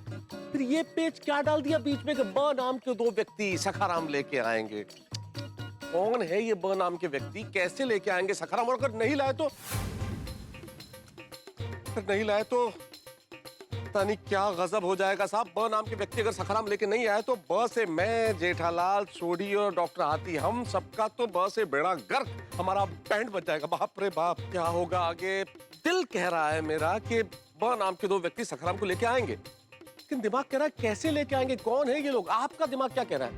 G: फिर ये पेच क्या डाल दिया बीच में कि ब नाम के 2 व्यक्ति सखाराम लेके आएंगे। कौन है ये ब नाम के व्यक्ति? कैसे लेके आएंगे सखाराम? और अगर नहीं लाए तो पता नहीं क्या गजब हो जाएगा साहब। ब नाम के व्यक्ति अगर सखाराम लेके नहीं आए तो ब से मैं, जेठालाल, सोडी और डॉक्टर हाथी, हम सबका तो ब से बेड़ा गर्क, हमारा बैंड बच जाएगा। बाप रे बाप, क्या होगा आगे? दिल कह रहा है मेरा कि ब नाम के 2 व्यक्ति सखाराम को लेके आएंगे, लेकिन दिमाग कह रहा है कैसे लेके आएंगे? कौन है ये लोग? आपका दिमाग क्या कह रहा है?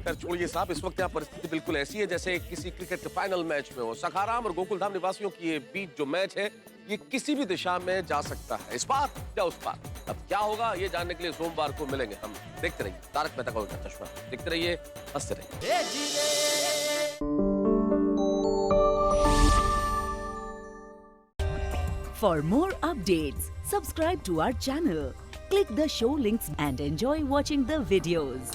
G: खैर छोड़िए साहब, इस वक्त यहाँ परिस्थिति बिल्कुल ऐसी है जैसे किसी क्रिकेट के फाइनल मैच में हो। सखाराम और गोकुलधाम निवासियों की ये बीच जो मैच है, ये किसी भी दिशा में जा सकता है, इस पार या उस पार। अब क्या होगा ये जानने के लिए सोमवार को मिलेंगे हम। देखते रहिए तारक मेहता का उल्टा चश्मा, देखते रहिए, हंसते रहिए।
P: For more updates, subscribe to our channel, click the show links and enjoy watching the videos.